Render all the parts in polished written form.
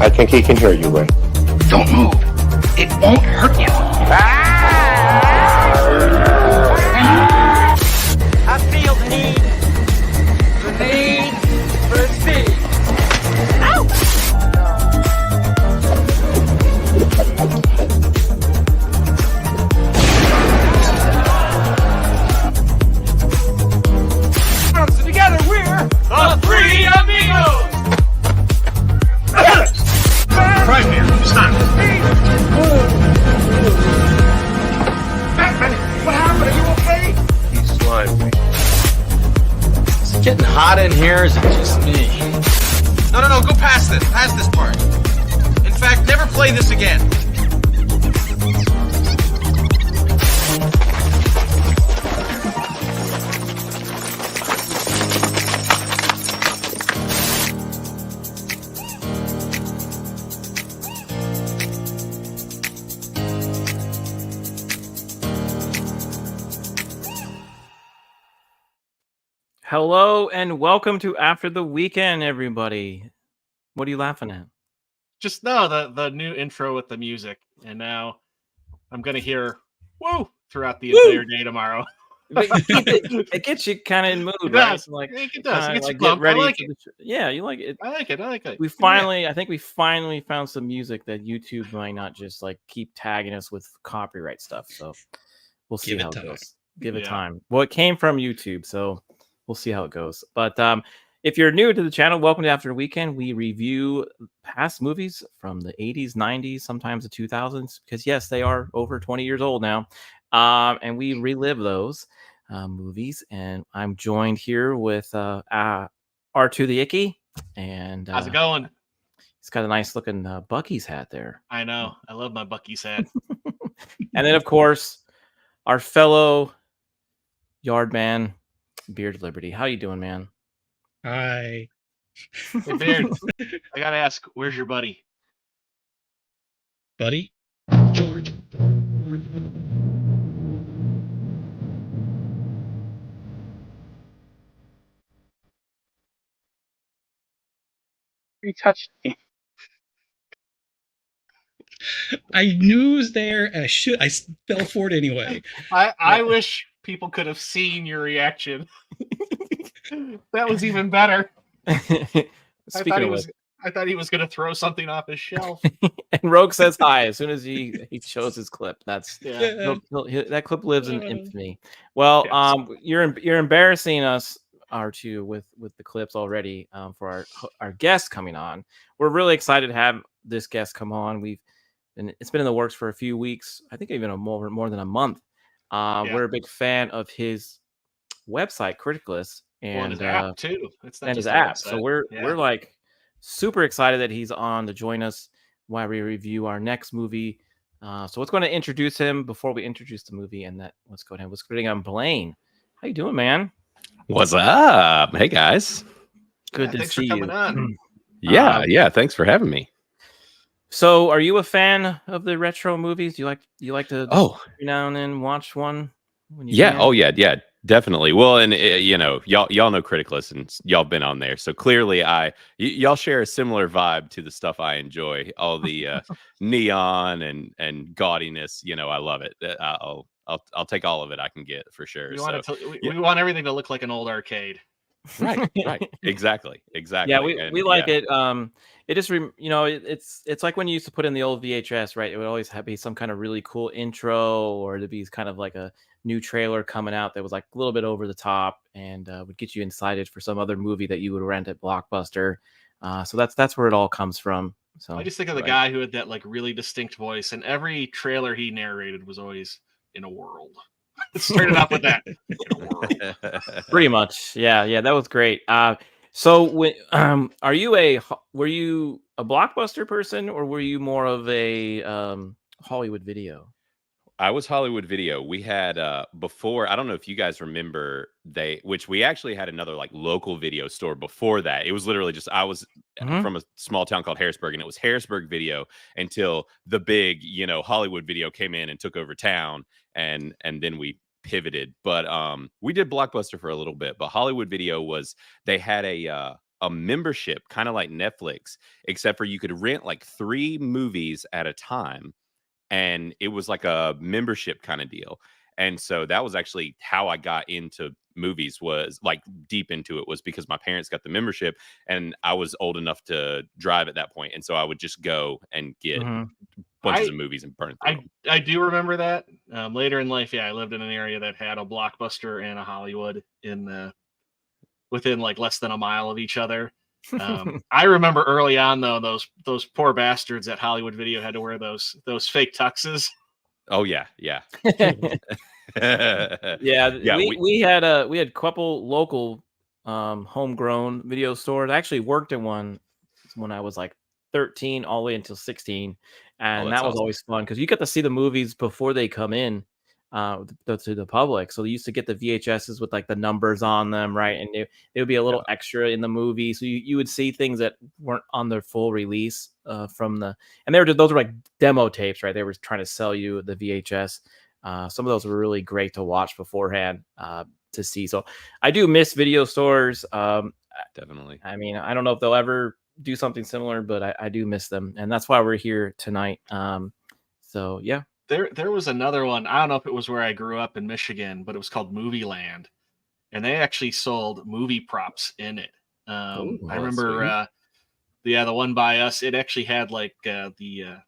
I think he can hear you, Ray. Don't move. It won't hurt you. I feel the need for speed. Ow! So together we're the Three Amigos. Right here. Stop. Batman, what happened? Are you okay? He's slimy. It's getting hot in here. Is it just me? No, go past this. Past this part. In fact, never play this again. Hello and welcome to After the Weekend, everybody. What are you laughing at? Just the new intro with the music, and now I'm gonna hear "woo" throughout the entire day tomorrow. It gets you kind of in mood, It right? does. Like, It does. It gets you get pumped. ready I like for it. yeah, you like it. I like it. I I think we finally found some music that YouTube might not just like keep tagging us with copyright stuff. So we'll see how it goes. Give it time. Well, it came from YouTube, so we'll see how it goes. But if you're new to the channel, welcome to After the Weekend. We review past movies from the 80s, 90s, sometimes the 2000s, because yes, they are over 20 years old now. And we relive those movies. And I'm joined here with R2 the Icky. And How's it going? He's got a nice looking Bucky's hat there. I know. I love my Bucky's hat. And then, of course, our fellow yard man, Beard of Liberty. How you doing, man? Hi. Hey, Beard, I gotta ask, where's your buddy? Buddy? George. He touched me. I knew it was there, and I fell for it anyway. I wish people could have seen your reaction. That was even better. I thought he was gonna throw something off his shelf. And Rogue says hi as soon as he shows his clip. That's Yeah. that clip lives in infamy. Well, Yes. you're embarrassing us, R2, with the clips already for our guest coming on. We're really excited to have this guest come on. It's been in the works for a few weeks. I think even more than a month. We're a big fan of his website, Criticless, and his app too. It's not and his just a app. website. So we're like super excited that he's on to join us while we review our next movie. So let's go ahead and introduce him before we introduce the movie. And let's go on Blaine. How you doing, man? What's up? Hey guys. Good to thanks see for coming you. on. Yeah. Thanks for having me. So, are you a fan of the retro movies? Do you like to every now and then watch one? When you Yeah. can? Oh yeah. Definitely. Well, and y'all know Criticless, and y'all been on there, so clearly y'all share a similar vibe to the stuff I enjoy. All the neon and gaudiness. I love it. I'll take all of it I can get for sure. We want everything to look like an old arcade. Right. Exactly. Yeah, we like it. It just it's like when you used to put in the old VHS, right? It would always be some kind of really cool intro, or to be kind of like a new trailer coming out that was like a little bit over the top and would get you excited for some other movie that you would rent at Blockbuster. So that's where it all comes from. So I just think of the guy who had that like really distinct voice, and every trailer he narrated was always in a world. It started off with that. In a world. Pretty much, yeah, that was great. So when were you a Blockbuster person, or were you more of a Hollywood Video? I was Hollywood Video. We had before, I don't know if you guys remember, which we actually had another like local video store before that. It was literally just, I was from a small town called Harrisburg, and it was Harrisburg Video until the big, Hollywood Video came in and took over town, and then we pivoted. But we did Blockbuster for a little bit, but Hollywood Video they had a a membership, kind of like Netflix, except for you could rent like 3 movies at a time, and it was like a membership kind of deal. And so that was actually how I got into movies, was like deep into it, was because my parents got the membership and I was old enough to drive at that point. And so I would just go and get bunches of movies and burn through them. I do remember that. Later in life, I lived in an area that had a Blockbuster and a Hollywood within like less than a mile of each other. I remember early on though, those poor bastards at Hollywood Video had to wear those fake tuxes. Oh yeah. Yeah. We had a couple local homegrown video stores. I actually worked at one when I was like 13 all the way until 16, and that was always fun because you get to see the movies before they come in to the public. So they used to get the VHSs with like the numbers on them, right? And it would be a little extra in the movie, so you would see things that weren't on their full release and those were like demo tapes, right? They were trying to sell you the VHS. Some of those were really great to watch beforehand to see. So I do miss video stores. Definitely. I mean, I don't know if they'll ever do something similar, but I do miss them, and that's why we're here tonight. So yeah. There was another one. I don't know if it was where I grew up in Michigan, but it was called Movie Land, and they actually sold movie props in it. I remember, the one by us. It actually had like the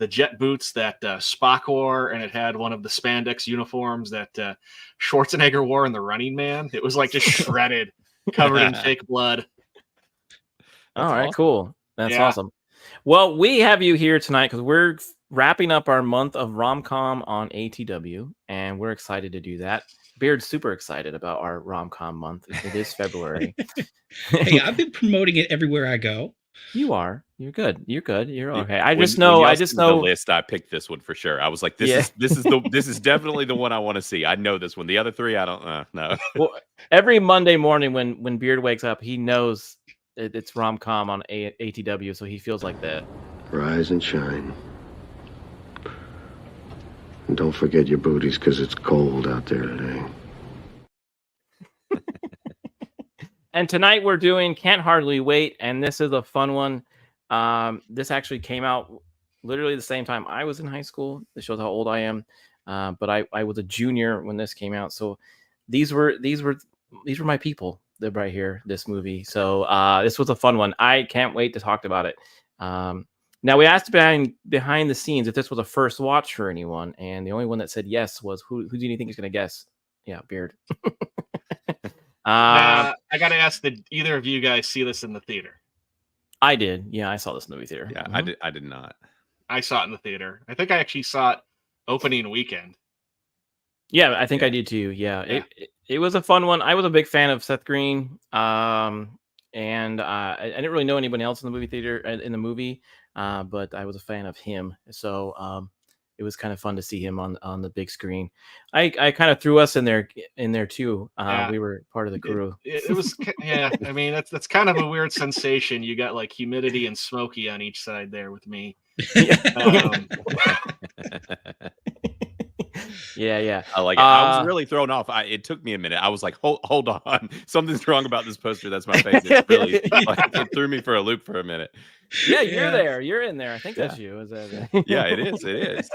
jet boots that Spock wore, and it had one of the spandex uniforms that Schwarzenegger wore in The Running Man. It was like just shredded, covered in fake blood. All right, cool. That's awesome. Well, we have you here tonight because we're wrapping up our month of rom-com on ATW, and we're excited to do that. Beard's super excited about our rom-com month. It is February. Hey, I've been promoting it everywhere I go. You are. You're good. You're good. You're okay. I just know the list. I picked this one for sure. I was like, this is definitely the one I want to see. I know this one. The other 3, I don't know. Well, every Monday morning when Beard wakes up, he knows it's rom-com on ATW, so he feels like that. Rise and shine. And don't forget your booties, because it's cold out there today. And tonight we're doing Can't Hardly Wait, and this is a fun one. This actually came out literally the same time I was in high school. This shows how old I am. But I was a junior when this came out, so these were my people. They're right here. This movie. So this was a fun one. I can't wait to talk about it. Now, we asked behind the scenes if this was a first watch for anyone, and the only one that said yes was who do you think is going to guess? Yeah, Beard. I got to ask, did either of you guys see this in the theater? I did. Yeah, I saw this in the movie theater. Yeah, I did not. I saw it in the theater. I think I actually saw it opening weekend. Yeah, I think I did too. Yeah. It was a fun one. I was a big fan of Seth Green, and I didn't really know anybody else in the movie theater in the movie. But I was a fan of him, so it was kind of fun to see him on the big screen. I kind of threw us in there too. We were part of the crew. It was, yeah. I mean, that's kind of a weird sensation. You got like humidity and smoky on each side there with me. Yeah. I like it. I was really thrown off. It took me a minute. I was like, hold on. Something's wrong about this poster. That's my face. It really it threw me for a loop for a minute. Yeah, you're there. You're in there. I think that's you. Is that... Yeah, it is. It is.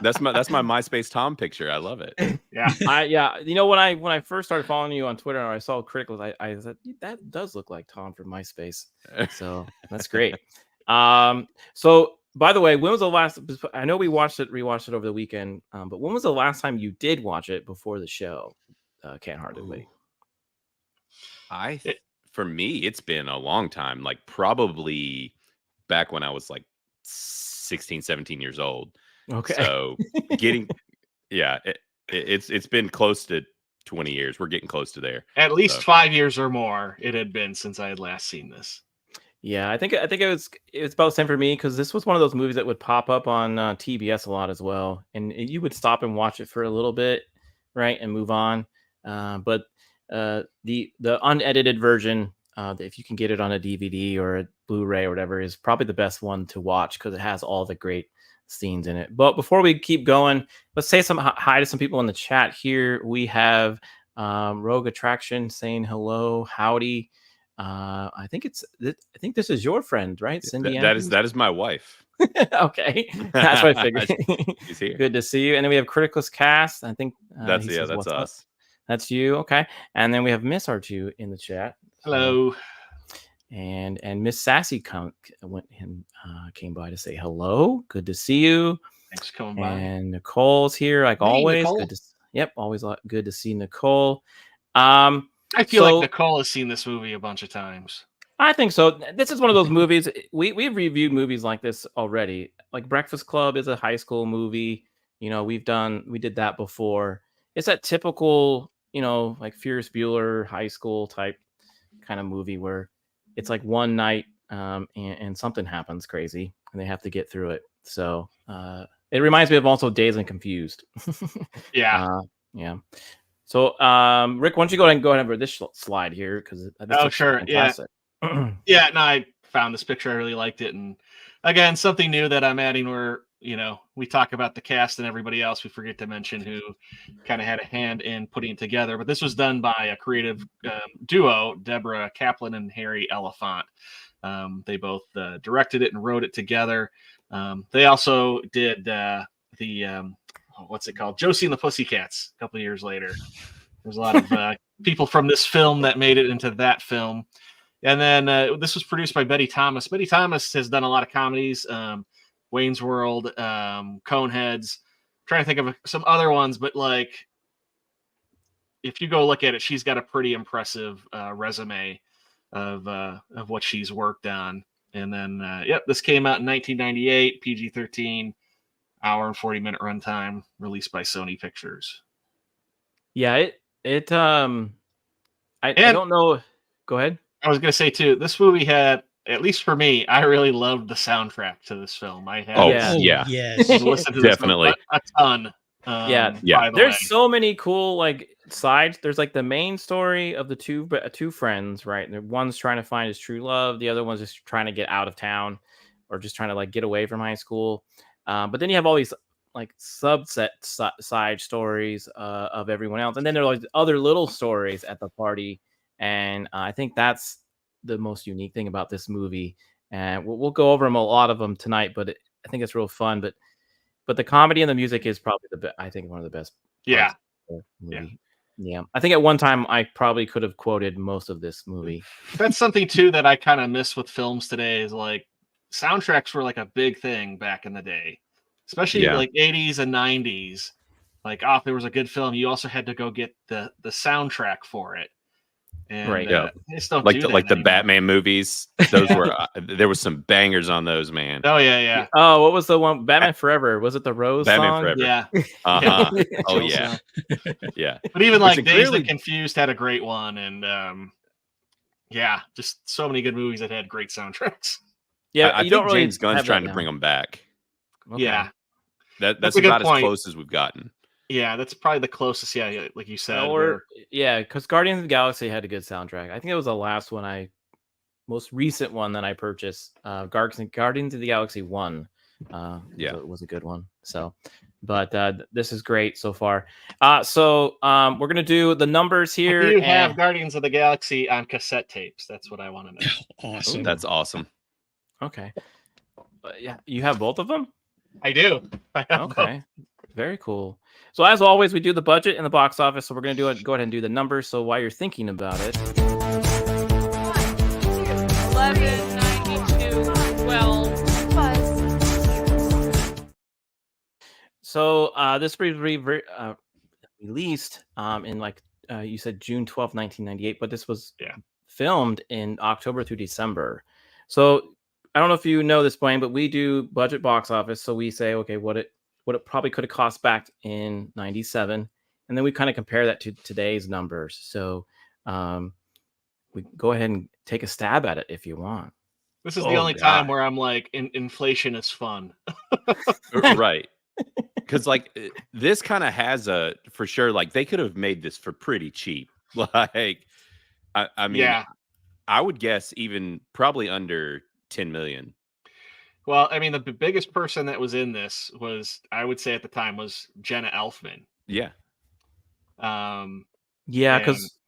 That's my MySpace Tom picture. I love it. Yeah. You know, when I first started following you on Twitter, I saw Criticless. I said that does look like Tom from MySpace. So that's great. So by the way, when was the last? I know we rewatched it over the weekend. But when was the last time you did watch it before the show? Can't hardly wait. For me, it's been a long time. Like probably back when I was like 16, 17 years old. Okay. So it's been close to 20 years. We're getting close to there. At least 5 years or more it had been since I had last seen this. Yeah, I think it was about the same for me because this was one of those movies that would pop up on TBS a lot as well, and you would stop and watch it for a little bit, right, and move on. But the unedited version, if you can get it on a DVD or a Blu-ray or whatever, is probably the best one to watch because it has all the great scenes in it. But before we keep going, let's say some hi to some people in the chat here. We have Rogue Attraction saying hello, howdy. I think this is your friend, right? Cindy That is my wife. Okay, that's what I figured. She's here. Good to see you. And then we have Criticless Cast. I think That's he says, that's "What's up?" us. That's you. Okay. And then we have Miss R2 in the chat. Hello. And Miss Sassy came by to say hello. Good to see you. Thanks for coming by. And Nicole's here, like always. Nicole. Always good to see Nicole. I feel like Nicole has seen this movie a bunch of times. I think so. This is one of those movies. We've reviewed movies like this already. Like Breakfast Club is a high school movie. You know, we did that before. It's that typical, like Ferris Bueller high school type kind of movie where it's like one night and something happens crazy and they have to get through it. So it reminds me of also Dazed and Confused. Yeah. Yeah. So Rick, why don't you go ahead and over this slide here because sure. Fantastic. Yeah, no, I found this picture. I really liked it. And again, something new that I'm adding where, we talk about the cast and everybody else. We forget to mention who kind of had a hand in putting it together. But this was done by a creative duo, Deborah Kaplan and Harry Elephant. They both directed it and wrote it together. They also did what's it called? Josie and the Pussycats a couple of years later. There's a lot of people from this film that made it into that film. And then this was produced by Betty Thomas. Betty Thomas has done a lot of comedies, Wayne's World, Coneheads. I'm trying to think of some other ones, but like, if you go look at it, she's got a pretty impressive resume of what she's worked on. And then, this came out in 1998, PG-13, hour and 40-minute runtime, released by Sony Pictures. Yeah, I don't know. Go ahead. I was going to say, too, this movie had, at least for me, I really loved the soundtrack to this film. I had yes. listened to Definitely a ton. There's so many cool like sides. There's like the main story of the two friends, right? One's trying to find his true love. The other one's just trying to get out of town or just trying to like get away from high school. But then you have all these like subset side stories of everyone else. And then there are like other little stories at the party. And I think that's the most unique thing about this movie. And we'll go over a lot of them tonight, but I think it's real fun. But the comedy and the music is probably I think one of the best. Yeah. Yeah. I think at one time I probably could have quoted most of this movie. That's something too that I kind of miss with films today is like soundtracks were like a big thing back in the day, especially like 80s and 90s. Like, if there was a good film, you also had to go get the soundtrack for it. And, right. They just don't like do the, that like the anymore. Batman movies. Those were there was some bangers on those, man. Oh yeah. Oh, what was the one? Batman Forever. Was it the Rose Batman song? Forever. Yeah. Uh-huh. Oh yeah. Yeah. But even like Dazed clearly... and Confused had a great one, and just so many good movies that had great soundtracks. Yeah, I think James Gunn's trying to bring them back. Okay. Yeah, that's about as close as we've gotten. Yeah, that's probably the closest. Yeah, like you said. Because Guardians of the Galaxy had a good soundtrack. I think it was the last one most recent one that I purchased. Guardians of the Galaxy 1. Was a good one. So, but this is great so far. So we're gonna do the numbers here. Do you have Guardians of the Galaxy on cassette tapes? That's what I want to know. Awesome. Ooh, that's awesome. Okay. You have both of them? I do. I have okay. Both. Very cool. So as always, we do the budget and the box office. So we're going to go ahead and do the numbers. So while you're thinking about it. 11, 92, 12. So this was released in like you said June 12th, 1998, but this was filmed in October through December. So I don't know if you know this, Blaine, but we do budget box office. So we say, okay, what it probably could have cost back in 97. And then we kind of compare that to today's numbers. So we go ahead and take a stab at it if you want. This is the only time where I'm like, inflation is fun. Right. Because like this kind of has for sure, like they could have made this for pretty cheap. Like, I mean, I would guess even probably under 10 million. Well, I mean, the biggest person that was in this was, I would say at the time, was Jenna Elfman. Yeah. Because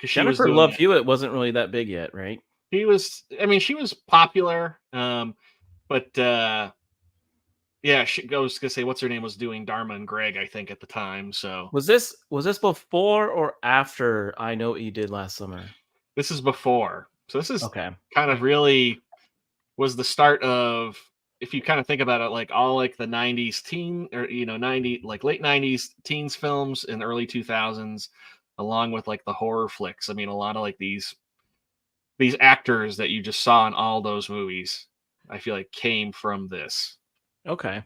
Jennifer Love Hewitt wasn't really that big yet, right? She was. I mean, she was popular, but yeah, I was gonna say, what's her name was doing Dharma and Greg, I think, at the time. So was this before or after I Know What You Did Last Summer? This is before. So this is okay. Kind of really was the start of, if you kind of think about it, like all like the 90s teen or late 90s teens films in the early 2000s, along with like the horror flicks. I mean, a lot of like these actors that you just saw in all those movies, I feel like came from this. Okay.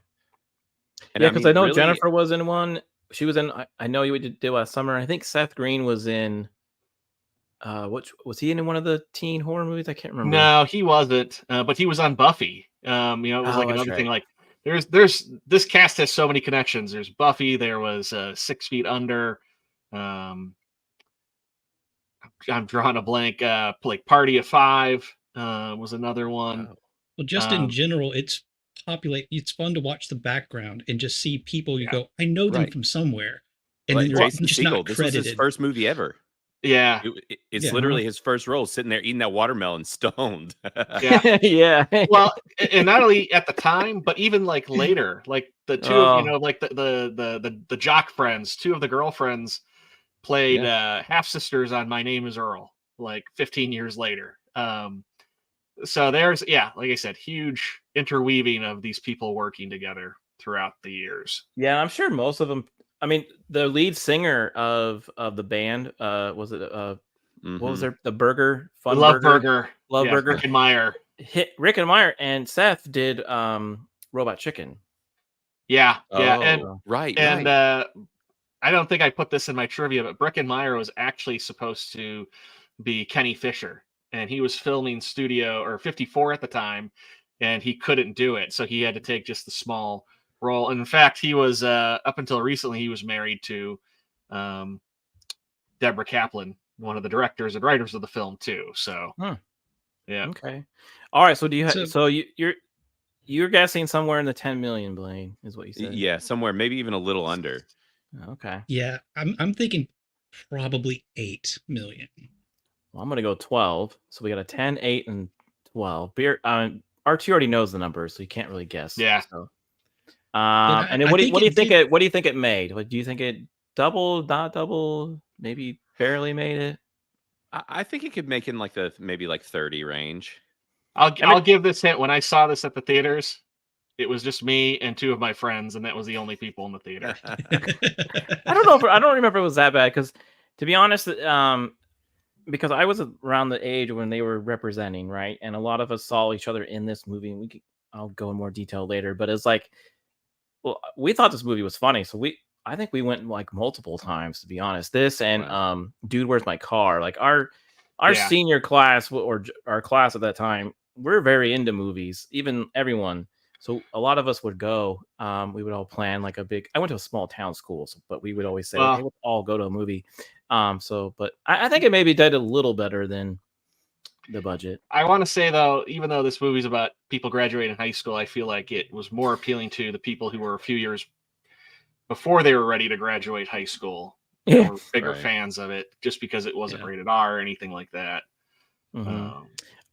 And yeah, because I know really, Jennifer was in one. She was in I Know You Did Last Summer. I think Seth Green was in which was he in one of the teen horror movies? I can't remember. No, he wasn't. But he was on Buffy. It was like another thing. Like there's this cast has so many connections. There's Buffy. There was 6 Feet Under. I'm drawing a blank. Like Party of Five was another one. Well, just in general, it's fun to watch the background and just see people. You go, I know them from somewhere, and then you're just not credited. This was his first movie ever. Yeah, it's literally his first role, sitting there eating that watermelon stoned. Yeah, yeah. Well, and not only at the time, but even like later, like the two, like the jock friends, 2 of the girlfriends played half sisters on My Name Is Earl, like 15 years later. So there's like I said, huge interweaving of these people working together throughout the years. Yeah, I'm sure most of them. I mean, the lead singer of the band, was it what was the Burger Fun Love Burger? Rick and Meyer. Rick and Meyer and Seth did Robot Chicken. Yeah, and right. I don't think I put this in my trivia, but Brick and Meyer was actually supposed to be Kenny Fisher, and he was filming Studio or 54 at the time, and he couldn't do it, so he had to take just the small role. And in fact, he was up until recently he was married to Deborah Kaplan, one of the directors and writers of the film too. So yeah, okay, all right. So do you so you're guessing somewhere in the 10 million, Blaine, is what you said? Yeah, somewhere, maybe even a little under. Okay. Yeah, I'm thinking probably 8 million. Well, I'm gonna go 12. So we got a 10, 8, and 12. R2 already knows the numbers, so you can't really guess. Yeah. So. And then what do you think it made? What do you think it doubled, not doubled, maybe barely made it? I think it could make in like the maybe like 30 range. I'll give this hint. When I saw this at the theaters, it was just me and 2 of my friends, and that was the only people in the theater. I don't remember if it was that bad, because to be honest, because I was around the age when they were representing, right, and a lot of us saw each other in this movie. And I'll go in more detail later, but it's like, well, we thought this movie was funny, so I think we went like multiple times, to be honest. This and Dude, Where's My Car? Like our senior class or our class at that time, we're very into movies, even everyone. So a lot of us would go. We would all plan like a big. I went to a small town school, but we would always say, "Hey, we'll all go to a movie." But I think it maybe did a little better than the budget. I want to say though, even though this movie's about people graduating high school, I feel like it was more appealing to the people who were a few years before they were ready to graduate high school. Yeah, were bigger fans of it, just because it wasn't rated R or anything like that. Mm-hmm.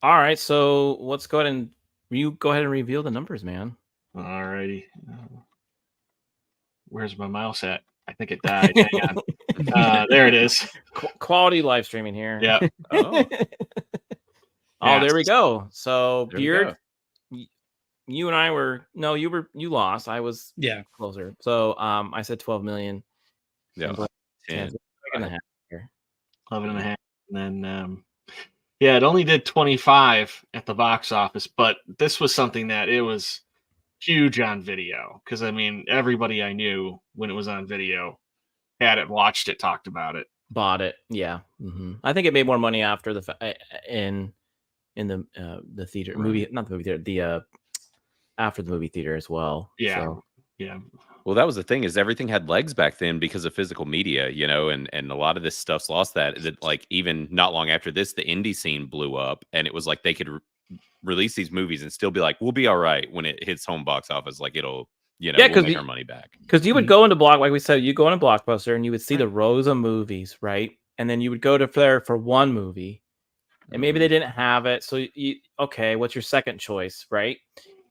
All right, so let's go ahead and reveal the numbers, man. All righty. Where's my mouse at? I think it died. Hang on. There it is. Quality live streaming here. Yeah. Oh, there we go. So Beard, you and I were you lost. I was closer. So I said 12 million. Yeah. 11 and a half. And then it only did 25 at the box office, but this was something that it was huge on video, because I mean everybody I knew when it was on video had it, watched it, talked about it, bought it. Yeah. Mm-hmm. I think it made more money after in the theater movie, not the movie theater, the after the movie theater as well. Yeah. So. Yeah. Well, that was the thing, is everything had legs back then because of physical media, and a lot of this stuff's lost that like even not long after this, the indie scene blew up, and it was like they could release these movies and still be like, we'll be all right when it hits home box office. Like it'll, we'll make our money back. Because you would go into like we said, you go into Blockbuster and you would see the rows of movies, right? and then you would go to there for one movie, and maybe they didn't have it. So okay, what's your second choice, right?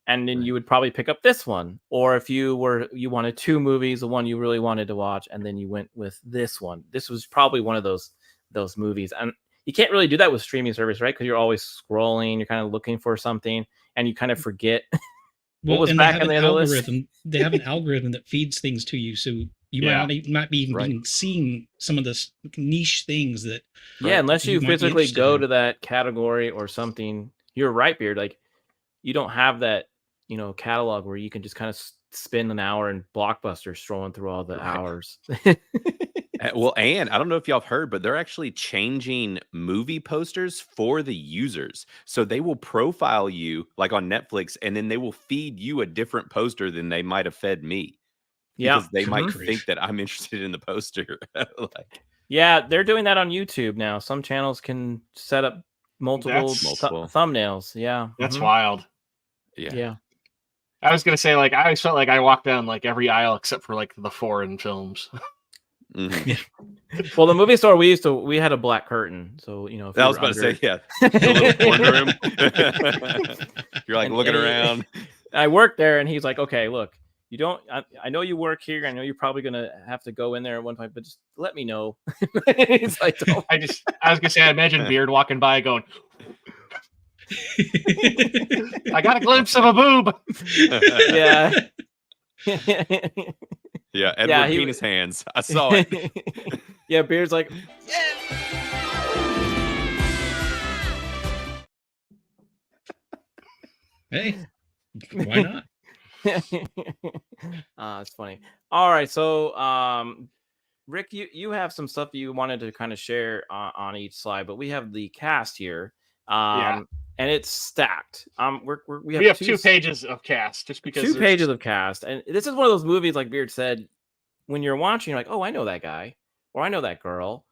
And then you would probably pick up this one. Or if you wanted two movies, the one you really wanted to watch, and then you went with this one. This was probably one of those movies. And you can't really do that with streaming service, right? Because you're always scrolling, you're kind of looking for something, and you kind of forget what was back on the other list. They have an algorithm that feeds things to you, so you might be even seeing some of the niche things that. Yeah, unless you physically go to that category or something. You're right, Beard. Like, you don't have that, catalog where you can just kind of spend an hour in Blockbuster strolling through all the hours. Well, and I don't know if y'all have heard, but they're actually changing movie posters for the users. So they will profile you like on Netflix, and then they will feed you a different poster than they might have fed me. Yeah, because they might think that I'm interested in the poster. Yeah, they're doing that on YouTube now. Some channels can set up multiple thumbnails. Yeah, that's wild. Yeah. I was gonna say, like, I always felt like I walked down like every aisle except for like the foreign films. Well, the movie store we had a black curtain, so if I was about to say, the little corner room. You're like looking around. I worked there, and he's like, "Okay, look, you don't. I know you work here. I know you're probably gonna have to go in there at one point, but just let me know." He's like, "Don't." I was gonna say, I imagine Beard walking by, going, "I got a glimpse of a boob." Yeah. Yeah, Edward penis hands. I saw it. Yeah, Beard's like, hey, why not? It's funny. All right, so Rick, you have some stuff you wanted to kind of share on each slide, but we have the cast here. And it's stacked. We have 2 pages of cast, just because 2 pages of cast, and this is one of those movies, like Beard said, when you're watching, you're like, "Oh, I know that guy," or "I know that girl."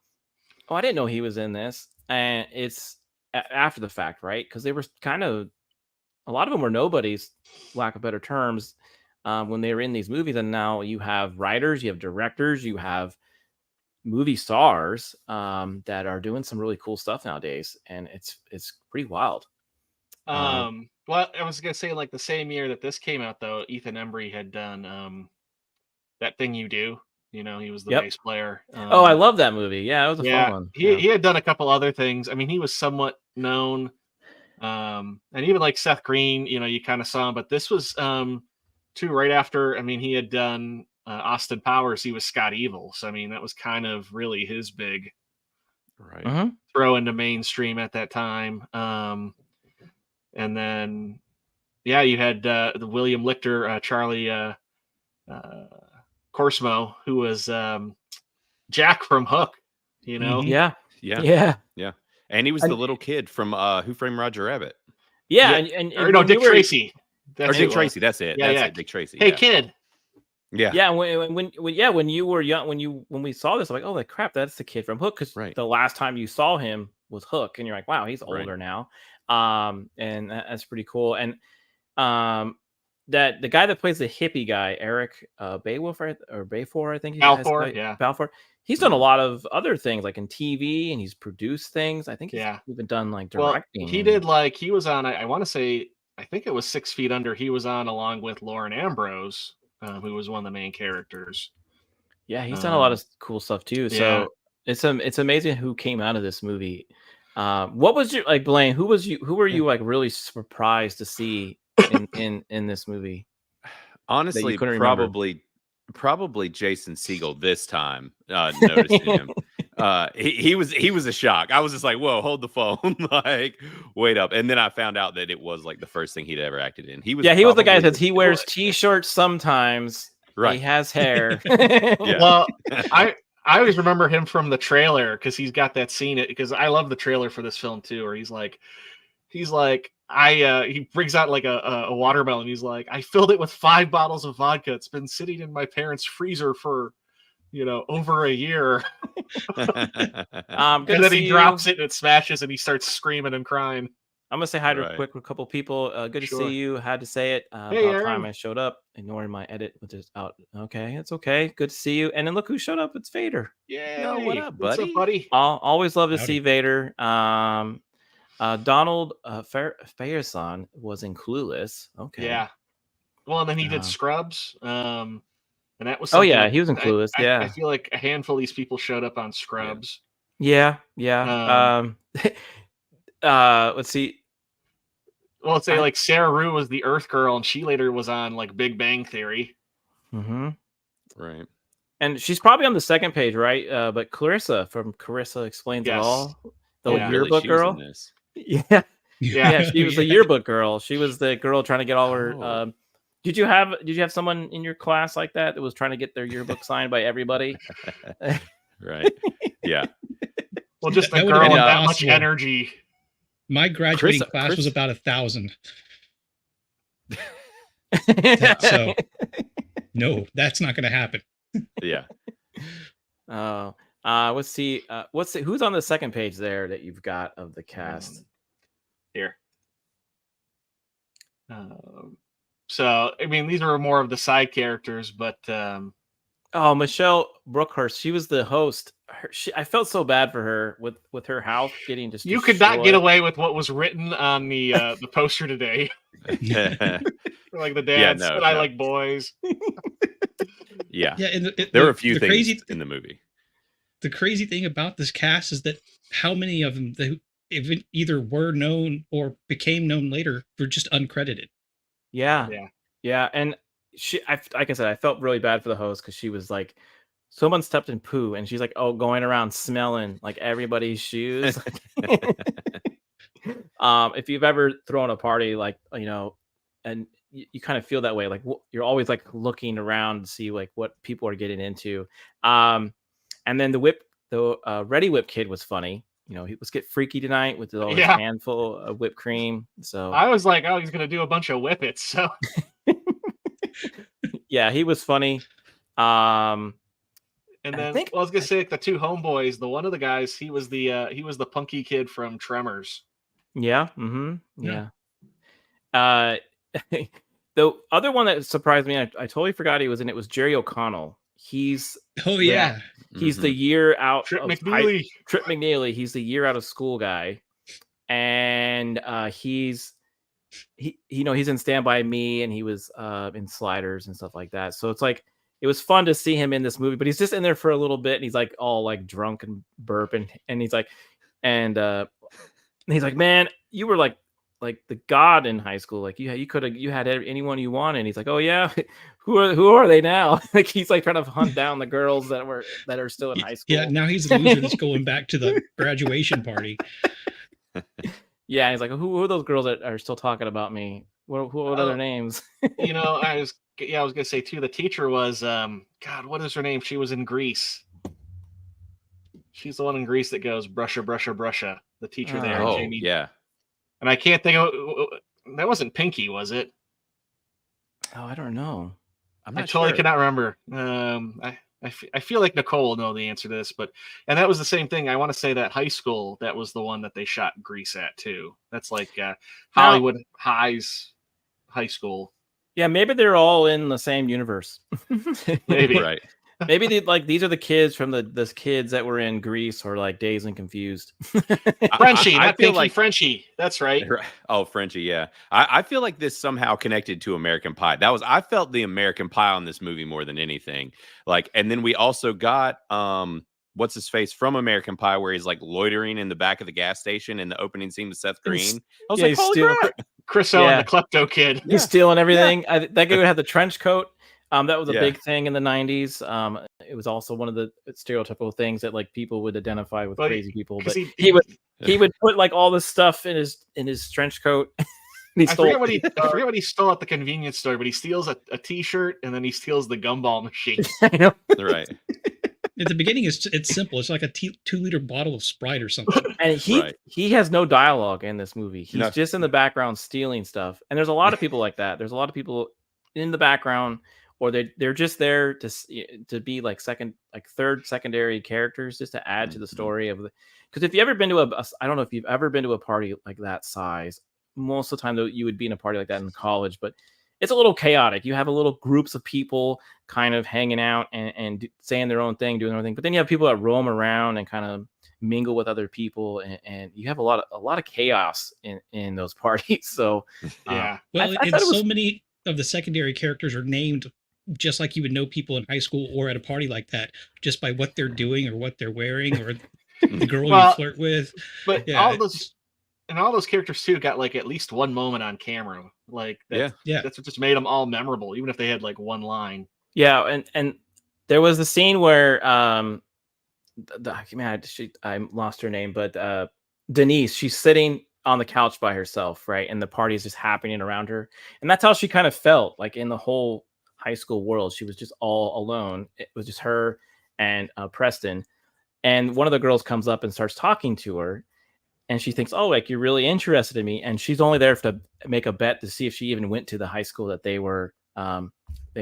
"Oh, I didn't know he was in this," and it's after the fact, right? Because they were kind of, a lot of them were nobodies, lack of better terms, when they were in these movies, and now you have writers, you have directors, you have movie stars that are doing some really cool stuff nowadays, and it's pretty wild. Well, I was gonna say, like, the same year that this came out, though, Ethan Embry had done That Thing You Do. He was the bass player. I love that movie. Yeah, it was a fun one. He had done a couple other things. I mean, he was somewhat known, and even like Seth Green, you kind of saw him, but this was too right after. I mean, he had done Austin Powers. He was Scott Evil, so I mean, that was kind of really his big throw into mainstream at that time. And then you had the William Lichter, Charlie Corsmo, who was Jack from Hook. Yeah. And he was the little kid from Who Framed Roger Rabbit. Yeah, and Dick Tracy. Dick Tracy. That's it. Dick Tracy. Hey, kid. Yeah. When you were young, when we saw this, I'm like, "Oh, crap, that's the kid from Hook." Because the last time you saw him was Hook, and you're like, "Wow, he's older now." And that's pretty cool. And that the guy that plays the hippie guy, Eric Balfour, I think Balfour. He's done a lot of other things, like in TV, and he's produced things. I think he's even done like directing. Well, he did he was on. I want to say, I think it was 6 Feet Under. He was on along with Lauren Ambrose, who was one of the main characters. Yeah, he's done a lot of cool stuff too. So it's amazing who came out of this movie. What was your, like, Blaine? Who were you like really surprised to see in this movie? Honestly, probably Jason Segel this time. Noticing him, he was a shock. I was just like, "Whoa, hold the phone!" Like, wait up. And then I found out that it was like the first thing he'd ever acted in. He was the guy that he wears t-shirts sometimes. Right, he has hair. Well, I always remember him from the trailer because he's got that scene. Because I love the trailer for this film too, where he brings out like a watermelon. He's like, "I filled it with 5 bottles of vodka. It's been sitting in my parents' freezer for, over a year." And then he drops it and it smashes and he starts screaming and crying. I'm gonna say hi to a couple people. Good to see you. Had to say it. Hey, about Aaron. time I showed up, ignoring my edit, which is out. Okay, it's okay. Good to see you. And then look who showed up. It's Vader. Yeah, what up, what's buddy? up, buddy? Always love to see Vader. Donald Faison was in Clueless. Okay. Yeah. Well, and then he did Scrubs. And that was. Oh yeah, he was in Clueless. I feel like a handful of these people showed up on Scrubs. Yeah. Let's see. Well, let's say like Sarah Rue was the Earth Girl, and she later was on like Big Bang Theory. Mm-hmm. Right. And she's probably on the second page, right? But Clarissa from Clarissa Explains It All, the yearbook girl. Yeah. She was the yearbook girl. She was the girl trying to get all her. Did you have someone in your class like that was trying to get their yearbook signed by everybody? Right. Yeah. Well, just a girl with that much energy. My graduating class was about 1,000. So, no, that's not going to happen. Yeah. Let's see. Who's on the second page there that you've got of the cast? Here. So, I mean, these are more of the side characters, but Michelle Brookhurst, she was the host. I felt so bad for her with her house getting just. You could not get away with what was written on the poster today. Like the dad said, I like boys. Yeah. And there were a few things in the movie. The crazy thing about this cast is that how many of them either were known or became known later were just uncredited. Yeah. And like I said, I felt really bad for the host because she was like, someone stepped in poo, and she's like, going around smelling like everybody's shoes. If you've ever thrown a party, like, and you kind of feel that way, like you're always like looking around to see like what people are getting into. And then the Ready Whip kid was funny. He was get freaky tonight with his handful of whipped cream. So I was like, he's gonna do a bunch of whippets. So yeah, he was funny. And then I was gonna say like the two homeboys. The one of the guys, he was the punky kid from Tremors. Yeah. Mm-hmm. Yeah. The other one that surprised me, I totally forgot he was in it, was Jerry O'Connell. He's the year out. Trip McNeely. He's the year out of school guy, and he's in Stand By Me, and he was in Sliders and stuff like that. So it's like it was fun to see him in this movie, but he's just in there for a little bit, and he's like all like drunk and burping, and he's like, man, you were like the god in high school. Like you had anyone you wanted. And he's like, oh yeah, who are they now? Like he's like trying to hunt down the girls that are still in high school. Yeah, now he's the loser that's going back to the graduation party. Yeah, he's like, who are those girls that are still talking about me? What are their names? I was gonna say too. The teacher was God, what is her name? She was in Grease. She's the one in Grease that goes brusha brusha brusha. The teacher there. Oh, Jamie. yeah. And I can't think of that. Wasn't Pinky, was it? Oh, I don't know. I totally cannot remember. I feel like Nicole will know the answer to this, and that was the same thing. I want to say that high school, that was the one that they shot Grease at too. That's like Hollywood High's high school. Yeah, maybe they're all in the same universe. Maybe. Right. Maybe these are the kids from the kids that were in Grease or like Dazed and Confused. Frenchie, not Pinky, like Frenchie. That's right. Oh, Frenchie, yeah. I feel like this somehow connected to American Pie. I felt the American Pie on this movie more than anything. Like, and then we also got what's his face from American Pie, where he's like loitering in the back of the gas station in the opening scene with Seth Green. I was like, holy crap. Chris Owen, the klepto kid. He's stealing everything. Yeah. That guy would have the trench coat. That was a big thing in the 90s. It was also one of the stereotypical things that like people would identify with crazy people. But he would put like all this stuff in his trench coat. I forget what he stole at the convenience store, but he steals a T-shirt and then he steals the gumball machine. I know. Right. At the beginning, it's simple. It's like a 2-liter bottle of Sprite or something. And he has no dialogue in this movie. He's just in the background stealing stuff. And there's a lot of people like that. There's a lot of people in the background or they're just there to be like third secondary characters just to add to the story of the. Because if you ever been to I don't know if you've ever been to a party like that size. Most of the time, though, you would be in a party like that in college, but it's a little chaotic. You have a little groups of people kind of hanging out and saying their own thing, doing their own thing. But then you have people that roam around and kind of mingle with other people, and you have a lot of chaos in those parties. So yeah, well, so many of the secondary characters are named just like you would know people in high school or at a party like that, just by what they're doing or what they're wearing or the girl you flirt with. But all those characters too got like at least one moment on camera. Like that's what just made them all memorable, even if they had like one line. Yeah, and there was the scene where I lost her name, but Denise, she's sitting on the couch by herself, right? And the party is just happening around her. And that's how she kind of felt, like in the whole high school world. She was just all alone. It was just her and Preston. And one of the girls comes up and starts talking to her. And she thinks, oh, like, you're really interested in me. And she's only there to make a bet to see if she even went to the high school that they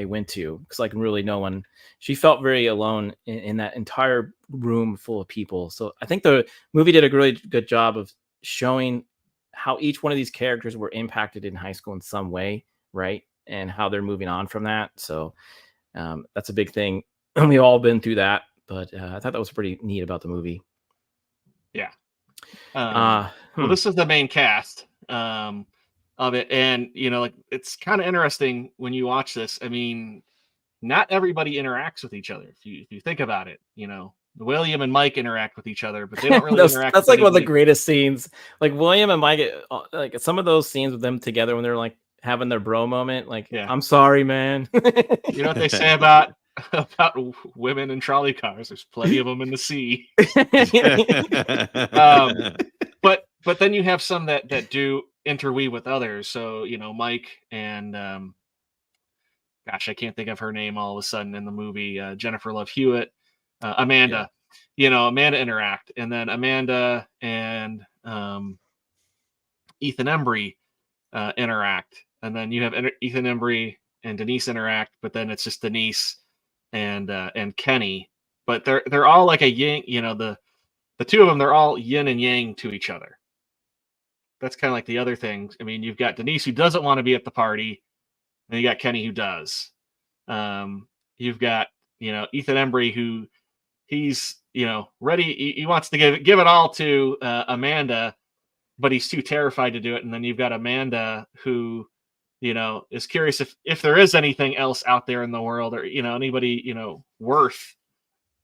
went to. Because like really no one, she felt very alone in that entire room full of people. So I think the movie did a really good job of showing how each one of these characters were impacted in high school in some way, right? And how they're moving on from that. So that's a big thing. And we've all been through that. But I thought that was pretty neat about the movie. Yeah. Well, this is the main cast of it, and like it's kind of interesting when you watch this. I mean, not everybody interacts with each other. If you think about it, William and Mike interact with each other, but they don't really interact. That's like one of the greatest scenes. Like William and Mike, like some of those scenes with them together when they're like having their bro moment. Like, I'm sorry, man. You know what they say about women in trolley cars? There's plenty of them in the sea. But then you have some that do interweave with others. So Mike and I can't think of her name all of a sudden in the movie. Jennifer Love Hewitt, Amanda. Amanda interact, and then Amanda and Ethan Embry interact, and then you have Ethan Embry and Denise interact, but then it's just Denise and Kenny, but they're all like a yin. The two of them, they're all yin and yang to each other. That's kind of like the other thing. I mean, you've got Denise who doesn't want to be at the party, and you got Kenny who does. You've got Ethan Embry who he's ready. He wants to give it all to Amanda, but he's too terrified to do it. And then you've got Amanda who is curious if there is anything else out there in the world, or anybody worth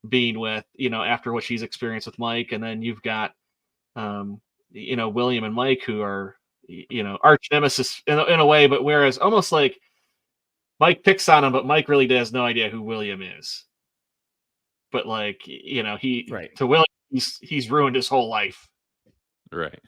being with, after what she's experienced with Mike. And then you've got William and Mike, who are arch nemesis in a way, but whereas almost like Mike picks on him, but Mike really has no idea who William is. But like to William, he's ruined his whole life. Right.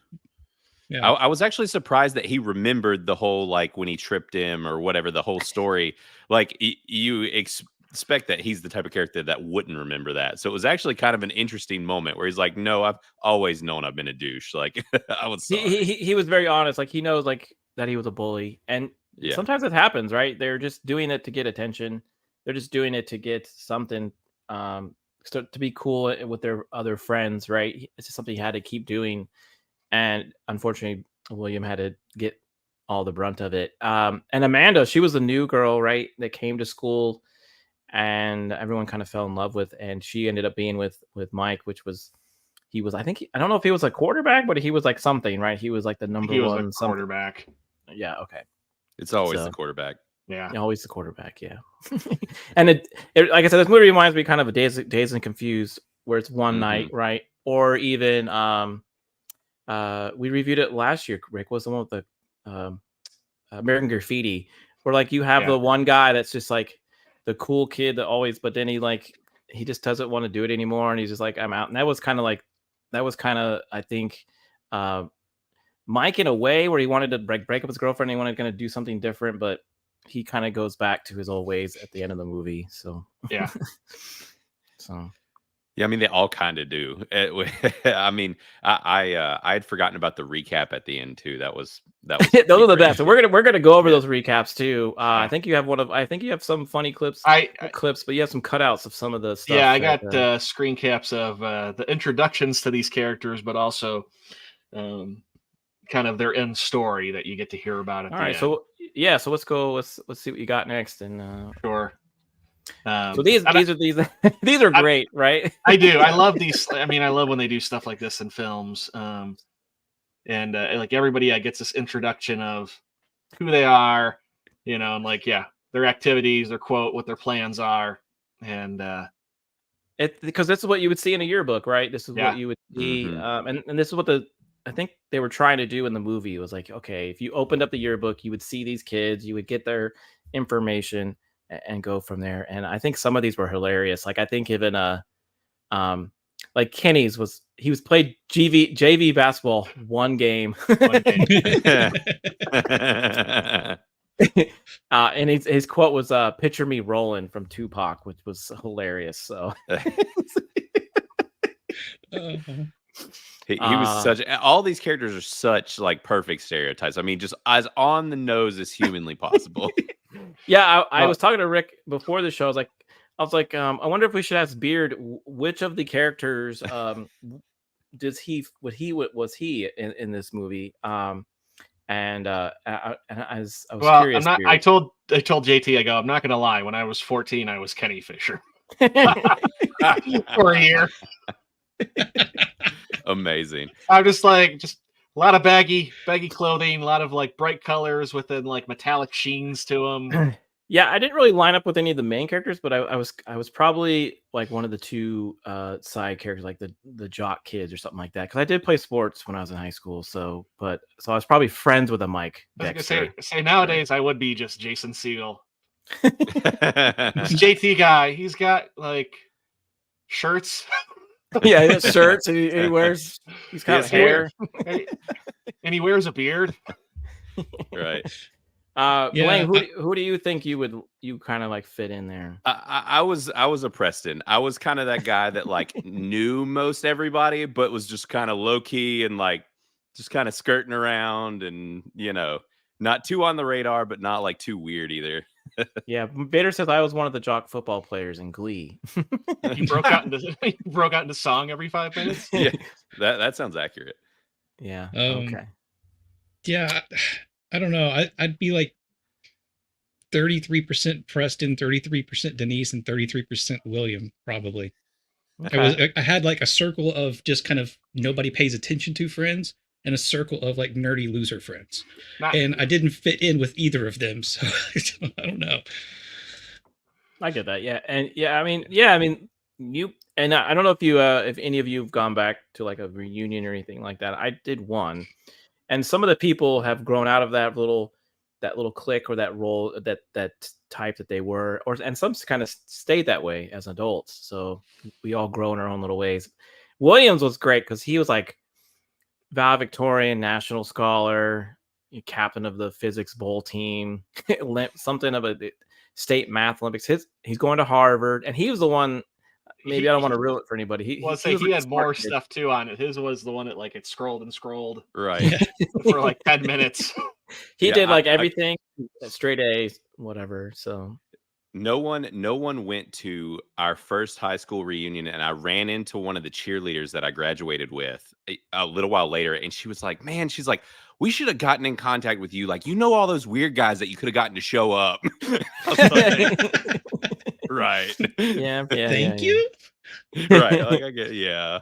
Yeah. I was actually surprised that he remembered the whole, like when he tripped him or whatever, the whole story. Like you expect that he's the type of character that wouldn't remember that. So it was actually kind of an interesting moment where he's like, no, I've always known I've been a douche. Like I was sorry. He was very honest. Like he knows like that he was a bully. And sometimes it happens, right? They're just doing it to get attention. They're just doing it to get something to be cool with their other friends, right? It's just something he had to keep doing. And unfortunately, William had to get all the brunt of it. And Amanda, she was a new girl, right? That came to school and everyone kind of fell in love with. And she ended up being with Mike, I don't know if he was a quarterback, but he was like something, right? He was like the number one quarterback. Yeah. Okay. It's always the quarterback. Yeah. Always the quarterback. Yeah. And it, like I said, this movie reminds me kind of a Dazed and Confused, where it's one night, right? Or even, we reviewed it last year, Rick, was the one with the American Graffiti, where like you have the one guy that's just like the cool kid that always, but then he just doesn't want to do it anymore, and he's just like, I'm out. And that was kind of I think Mike in a way, where he wanted to break up his girlfriend, and he wanted to do something different, but he kind of goes back to his old ways at the end of the movie. So yeah. So Yeah, I mean they all kind of do. I mean, I had forgotten about the recap at the end too. That was those are the best. So we're gonna go over those recaps too. I think you have some funny clips, but you have some cutouts of some of the stuff. Yeah, I got screen caps of the introductions to these characters, but also kind of their end story that you get to hear about at the end. So let's go. Let's see what you got next. And sure. So these are great, right? I do. I love these. I mean, I love when they do stuff like this in films. And like everybody gets this introduction of who they are, and like, their activities, their quote, what their plans are. And because this is what you would see in a yearbook, right? This is what you would see. And this is what I think they were trying to do in the movie. It was like, okay, if you opened up the yearbook, you would see these kids, you would get their information and go from there. And I think some of these were hilarious. Like I think even like Kenny's was played JV basketball one game. And his quote was "Picture me rolling" from Tupac, which was hilarious. So he was such. All these characters are such like perfect stereotypes. I mean, just as on the nose as humanly possible. Yeah, I was talking to Rick before the show. I was like, I wonder if we should ask Beard which of the characters was he in this movie? And I was curious. I told JT, I'm not gonna lie. When I was 14, I was Kenny Fisher for a year. Amazing. I'm just a lot of baggy clothing, a lot of like bright colors within like metallic sheens to them. Yeah, I didn't really line up with any of the main characters, but I was probably like one of the two side characters, like the jock kids or something like that. Because I did play sports when I was in high school, so I was probably friends with a Mike. I was gonna say nowadays I would be just Jason Segel. This JT guy, he's got like shirts. Yeah, he has shirts. And he wears. He's got hair, and he wears a beard. Right. Blaine, who do you think you kind of like fit in there? I was a Preston. I was kind of that guy that like knew most everybody, but was just kind of low key and like just kind of skirting around and not too on the radar, but not like too weird either. Yeah, Vader says I was one of the jock football players in Glee. He broke out into song every 5 minutes. Yeah, that sounds accurate. Yeah. Okay. Yeah, I don't know. I'd be like 33% Preston, 33% Denise, and 33% William, probably. Okay. I had like a circle of just kind of nobody pays attention to friends, and a circle of like nerdy loser friends. And I didn't fit in with either of them, so I don't know. I get that. Yeah. And I mean you, and I don't know if any of you have gone back to like a reunion or anything like that. I did one, and some of the people have grown out of that little clique or that role, that type that they were, and some kind of stayed that way as adults. So we all grow in our own little ways. Williams was great because he was like valedictorian, national scholar, captain of the physics bowl team, something of a state math Olympics. He's going to Harvard, and he was the one. Maybe I don't want to ruin it for anybody. He had more stuff too on it. His was the one that like it scrolled and scrolled right for like 10 minutes. He did like everything straight A's, whatever. So no one went to our first high school reunion, and I ran into one of the cheerleaders that I graduated with a little while later, and she was like, "Man," she's like, "we should have gotten in contact with you. Like, all those weird guys that you could have gotten to show up." Right. Yeah. Thank you. Right. Like I get. Yeah.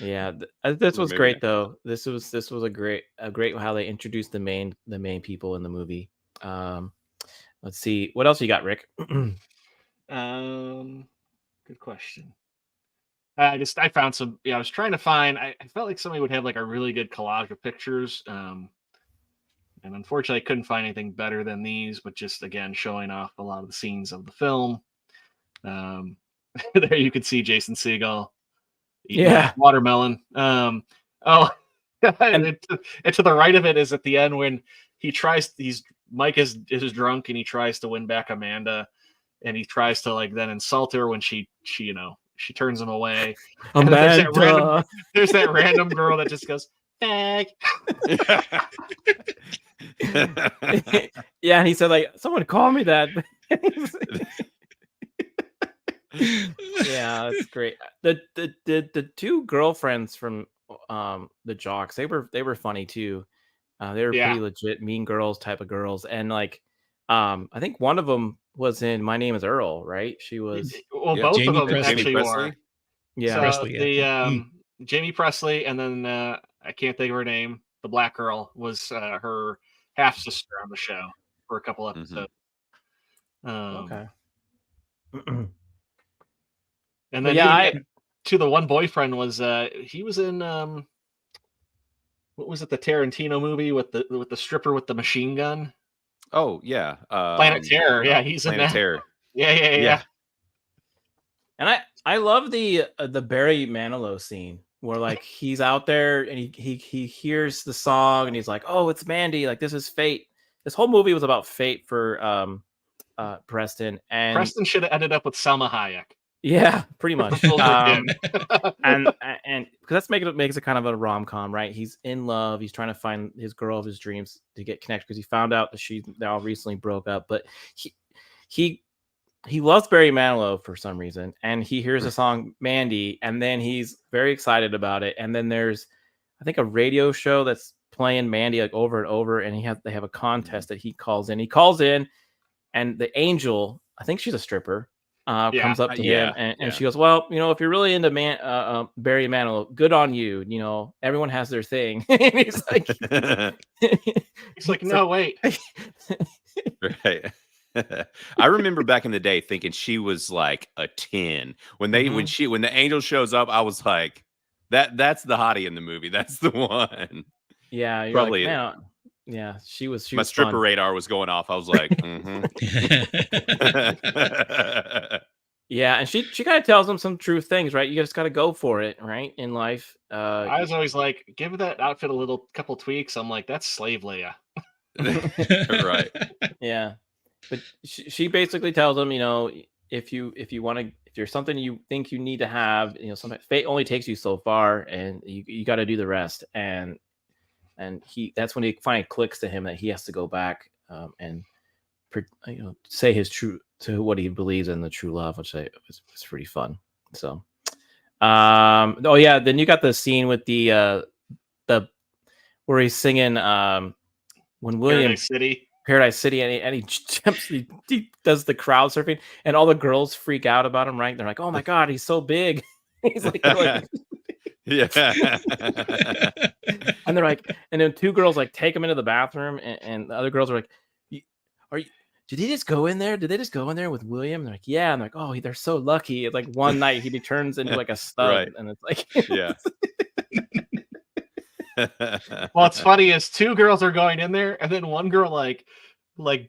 Yeah. This was great though. This was a great how they introduced the main people in the movie. Let's see. What else you got, Rick? Good question. I found some. Yeah, I was trying to find. I felt like somebody would have like a really good collage of pictures. And unfortunately, I couldn't find anything better than these. But just again, showing off a lot of the scenes of the film. There you can see Jason Segel eating watermelon. And to the right of it is at the end when Mike is drunk and he tries to win back Amanda, and he tries to like then insult her when she she turns him away. And then there's that random girl that just goes, "Fag." Yeah, and he said like, "Someone call me that." Yeah, that's great. The two girlfriends from the Jocks, they were funny too. They were pretty legit mean girls type of girls, and like I think one of them was in My Name Is Earl, right? She was both Jamie of them Presley. actually were. Yeah, So Presley, the Jamie Presley, and then I can't think of her name. The black girl was her half sister on the show for a couple episodes. Okay. And then to the one boyfriend was he was in what was it, the Tarantino movie with the stripper with the machine gun? Oh yeah, Planet Terror. Yeah, he's in Planet that. Terror. Yeah. And I love the Barry Manilow scene where like he's out there and he hears the song and he's like, "Oh, it's Mandy! Like this is fate." This whole movie was about fate for Preston, and Preston should have ended up with Salma Hayek. Yeah, pretty much. And because makes it kind of a rom-com, right? He's in love. He's trying to find his girl of his dreams to get connected because he found out that they all recently broke up. But he loves Barry Manilow for some reason, and he hears the song Mandy, and then he's very excited about it. And then there's, I think, a radio show that's playing Mandy like over and over, and they have a contest that he calls in. He calls in, and the angel, I think she's a stripper, comes up to him and she goes, "Well, if you're really into Barry Manilow, good on you. Everyone has their thing." And he's like, "No, wait." Right. I remember back in the day thinking she was like a 10. When the angel shows up, I was like, that's the hottie in the movie. That's the one. Yeah, you're probably. Like, man, yeah, she was. My stripper radar was going off. I was like, yeah, and she kind of tells him some true things, right? You just got to go for it, right? In life. I was always like, give that outfit a couple tweaks. I'm like, that's Slave Leia. Right. Yeah, but she basically tells him, if there's something you think you need to have, sometimes fate only takes you so far, and you got to do the rest. And that's when he finally clicks to him that he has to go back and say his true to what he believes in, the true love, which was pretty fun. So then you got the scene with the where he's singing when William Paradise City and he jumps, he does the crowd surfing, and all the girls freak out about him, right? They're like, "Oh my god, he's so big." He's like yeah. And they're like, and then two girls like take him into the bathroom, and the other girls are like, did he just go in there? Did they just go in there with William? And they're like, yeah. I'm like, oh, they're so lucky. It's like one night he turns into like a stud, right. And it's like, yeah. What's funny is two girls are going in there, and then one girl like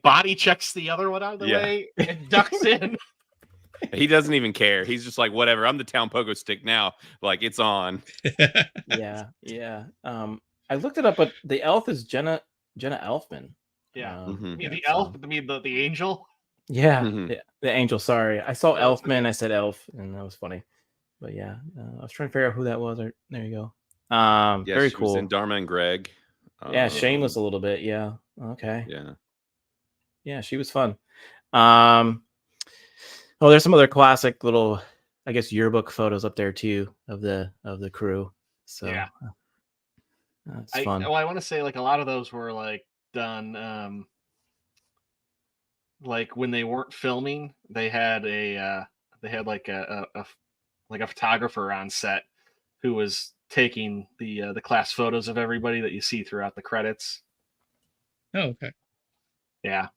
body checks the other one out of the way and ducks in. He doesn't even care. He's just like, whatever. I'm the town pogo stick now. Like, it's on. Yeah. I looked it up, but the elf is Jenna Elfman. Yeah. The elf. I mean the angel. Yeah. The angel. Sorry, I saw Elfman. I said elf, and that was funny. But yeah, I was trying to figure out who that was. There you go. Very cool. Was in Dharma and Greg. Yeah, shameless a little bit. Yeah. Okay. Yeah, she was fun. There's some other classic little, I guess, yearbook photos up there too of the crew. So yeah, it's fun. I want to say like a lot of those were like done like when they weren't filming, they had a photographer on set who was taking the class photos of everybody that you see throughout the credits. Oh, okay. Yeah.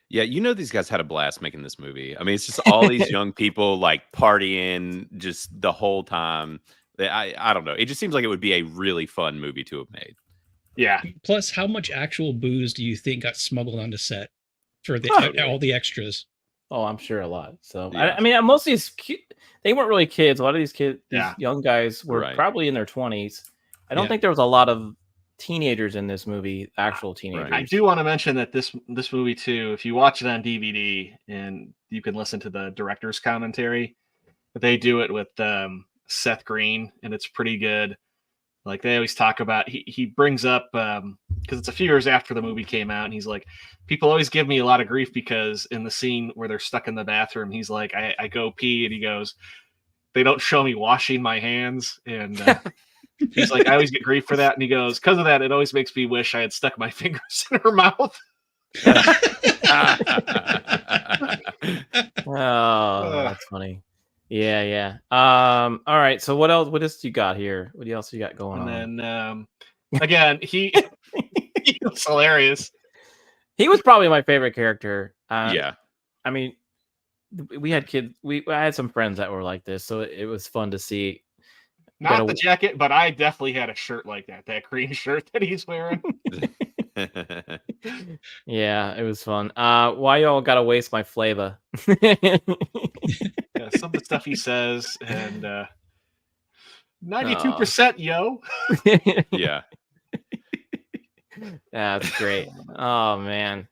Yeah, these guys had a blast making this movie. I mean, it's just all these young people like partying just the whole time. I don't know. It just seems like it would be a really fun movie to have made. Yeah. Plus, how much actual booze do you think got smuggled onto set for all the extras? Oh, I'm sure a lot. So yeah. I mean, most of these they weren't really kids. A lot of these kids, these young guys, were probably in their 20s. I don't think there was a lot of teenagers in this movie, actual teenagers. I do want to mention that this movie too, if you watch it on DVD and you can listen to the director's commentary, they do it with Seth Green, and it's pretty good. Like they always talk about, he brings up because it's a few years after the movie came out, and he's like, people always give me a lot of grief because in the scene where they're stuck in the bathroom, he's like, I go pee, and he goes, they don't show me washing my hands, and he's like, I always get grief for that, and he goes, because of that, it always makes me wish I had stuck my fingers in her mouth. Oh, that's funny. Yeah. All right. So what else? What else you got here? What else you got going on? And then again, he was hilarious. He was probably my favorite character. Yeah. I mean, we had kids. I had some friends that were like this, so it was fun to see. Not the jacket, but I definitely had a shirt like that. That green shirt that he's wearing. Yeah, it was fun. Why y'all gotta waste my flavor? Yeah, some of the stuff he says, and 92%, yo. Yeah. That's great. Oh man.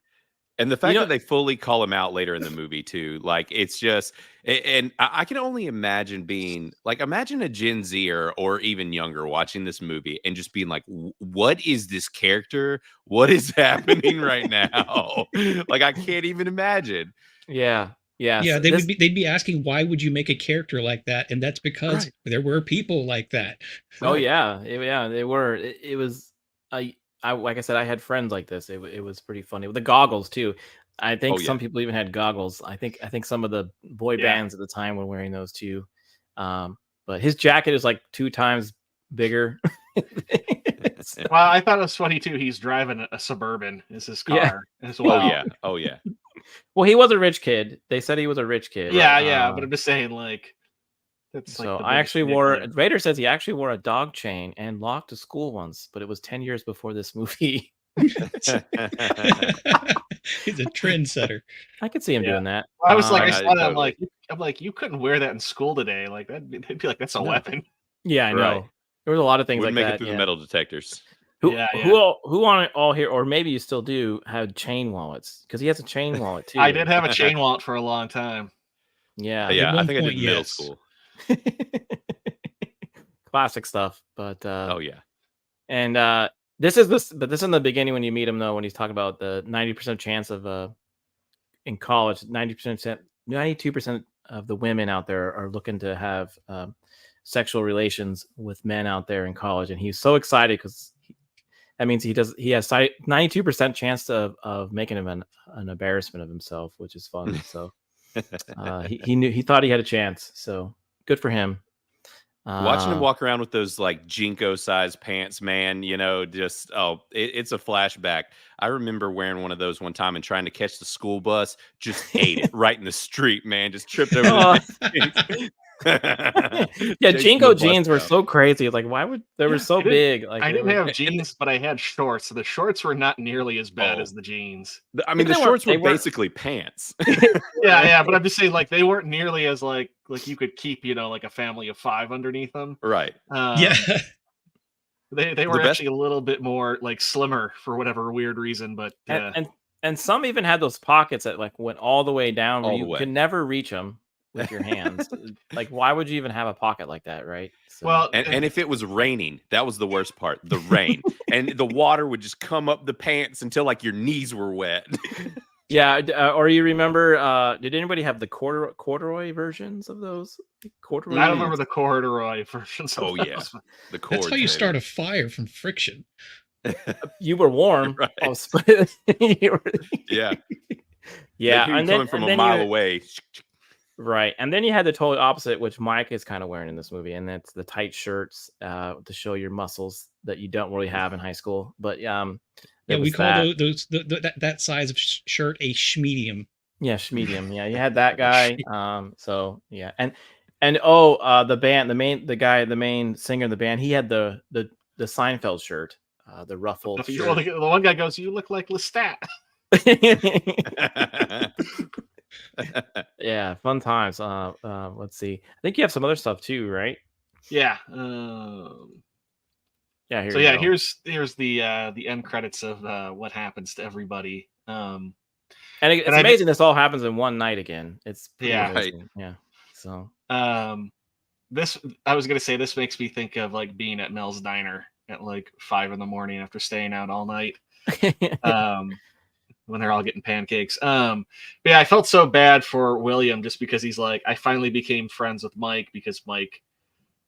And the fact that they fully call him out later in the movie too, like it's just, and I can only imagine being like, imagine a Gen Zer or even younger watching this movie and just being like, what is this character? What is happening right now? Like, I can't even imagine. Yeah. So they'd be asking, why would you make a character like that? And that's because there were people like that. Oh yeah, they were. It was. I like I said, I had friends like this. It was pretty funny with the goggles too. I think some people even had goggles. I think some of the boy bands at the time were wearing those too. But his jacket is like 2 times bigger. Well, I thought it was funny too. He's driving a Suburban. Is his car as well? Oh yeah. Well, he was a rich kid. They said he was a rich kid. Yeah. But I'm just saying, like, that's so like I actually wore. Vader says he actually wore a dog chain and locked to school once, but it was 10 years before this movie. He's a trendsetter. I could see him doing that. I was like, I saw that. I'm like, you couldn't wear that in school today. Like they'd be like, that's a weapon. Yeah, I know. Right. There was a lot of things Wouldn't like make that. It through the metal detectors. Who on it all here, or maybe you still do, had chain wallets? Because he has a chain wallet too. I did have a chain wallet for a long time. Yeah, I think I did in middle school. Classic stuff, but and this is in the beginning when you meet him though, when he's talking about the 90% chance of in college, 92% of the women out there are looking to have sexual relations with men out there in college, and he's so excited because that means he has 92% chance of making him an embarrassment of himself, which is fun. So he thought he had a chance, so good for him. Watching him walk around with those like Jinko size pants, man, just it's a flashback. I remember wearing one of those one time and trying to catch the school bus, just ate it right in the street, man. Just tripped over. Yeah, Jinko jeans were so crazy. Like, why would they were so big? Like, I didn't have jeans, but I had shorts. So the shorts were not nearly as bad as the jeans. I mean, the shorts were basically pants. Yeah, but I'm just saying, like, they weren't nearly as like you could keep, like a family of 5 underneath them. Right. They were actually a little bit more like slimmer for whatever weird reason, but and some even had those pockets that like went all the way down where you could never reach them with your hands. Like, why would you even have a pocket like that, right? So. Well, and if it was raining, that was the worst part, the rain. And the water would just come up the pants until like your knees were wet. Yeah, or you remember, did anybody have the corduroy versions of those? Corduroy? I don't remember the corduroy versions of those. Yeah. The cords, that's how you start a fire, from friction. You were warm. Right. Yeah. Yeah, and then coming from a mile away. Right, and then you had the total opposite, which Mike is kind of wearing in this movie, and that's the tight shirts to show your muscles that you don't really have in high school. But we call those that size of shirt a schmedium. Yeah, schmedium. Yeah, you had that guy. So yeah, and the band, the main singer of the band, he had the Seinfeld shirt, the ruffled shirt. The one guy goes, "You look like Lestat." Yeah, fun times. Let's see. I think you have some other stuff too, right? Yeah. Here's the end credits of what happens to everybody. And it's amazing this all happens in one night again. It's amazing. Yeah. So This I was gonna say this makes me think of like being at Mel's Diner at like 5 a.m. after staying out all night. When they're all getting pancakes. But yeah, I felt so bad for William just because he's like, I finally became friends with Mike because Mike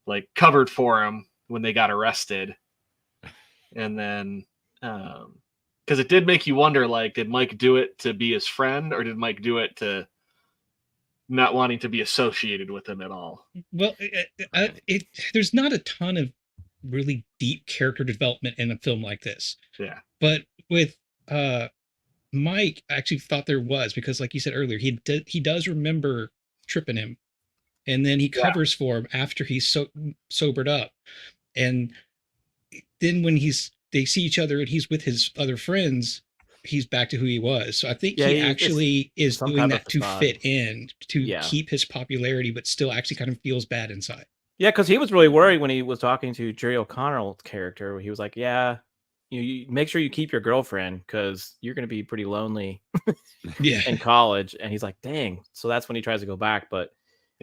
like covered for him when they got arrested. And then because it did make you wonder, like, did Mike do it to be his friend or did Mike do it to not wanting to be associated with him at all? Well, there's not a ton of really deep character development in a film like this. Yeah. But with Mike, I actually thought there was, because like you said earlier, he does remember tripping him, and then he covers for him after he's sobered up, and then when they see each other and he's with his other friends, he's back to who he was. So I think he actually is doing that to fit in, to keep his popularity, but still actually kind of feels bad inside. Yeah, because he was really worried when he was talking to Jerry O'Connell's character. He was like, "Yeah, you make sure you keep your girlfriend because you're going to be pretty lonely in college." And he's like, "Dang!" So that's when he tries to go back. But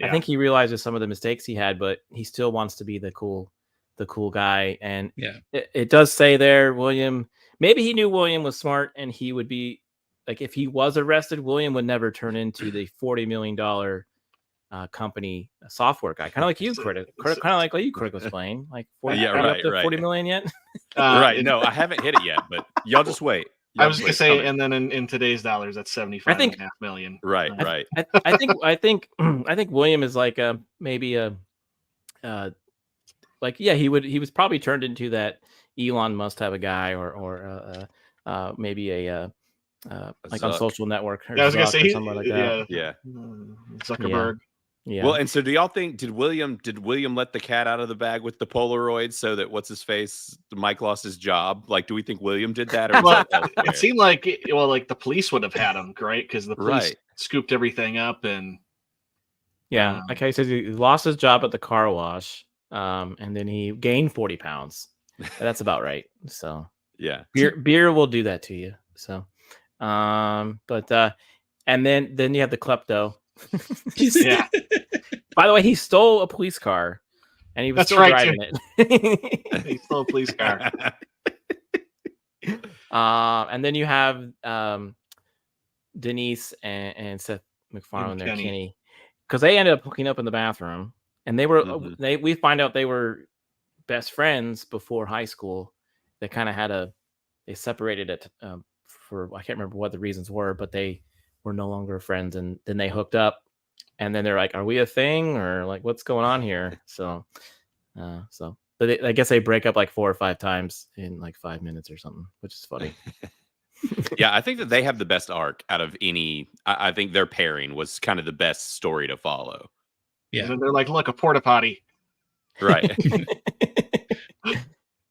I think he realizes some of the mistakes he had, but he still wants to be the cool guy. And it does say there, William. Maybe he knew William was smart, and he would be like, if he was arrested, William would never turn into the $40 million company software guy, kind of like you, kind of like you, Criticless, Blaine. Like, 40 million yet? Right. No, I haven't hit it yet, but y'all just wait. I was gonna say, and then in today's dollars, that's 75.5 million. Right. I think William is like maybe a like, yeah, he was probably turned into that Elon must have a guy, or maybe a like on Social Network. Or I was gonna say something like that. Yeah. Zuckerberg. Yeah. Well, and so do y'all think did William let the cat out of the bag with the Polaroid so that what's his face Mike lost his job? Like, do we think William did that? Or well, it seemed like like the police would have had him, right? Because the police scooped everything up and like I said, he lost his job at the car wash, and then he gained 40 pounds. That's about right. So yeah, beer will do that to you. So, but and then you have the klepto. Yeah. By the way, he stole a police car, and he was still driving it. He stole a police car. And then you have Denise and Seth MacFarlane there, Kenny, because they ended up hooking up in the bathroom, and they were we find out they were best friends before high school. They kind of they separated it for, I can't remember what the reasons were, but they were no longer friends, and then they hooked up, and then they're like, "Are we a thing, or like what's going on here?" So, but I guess they break up like 4 or 5 times in like 5 minutes or something, which is funny. Yeah, I think that they have the best arc out of any. I think their pairing was kind of the best story to follow. Yeah, and then they're like, "Look, a porta potty." Right.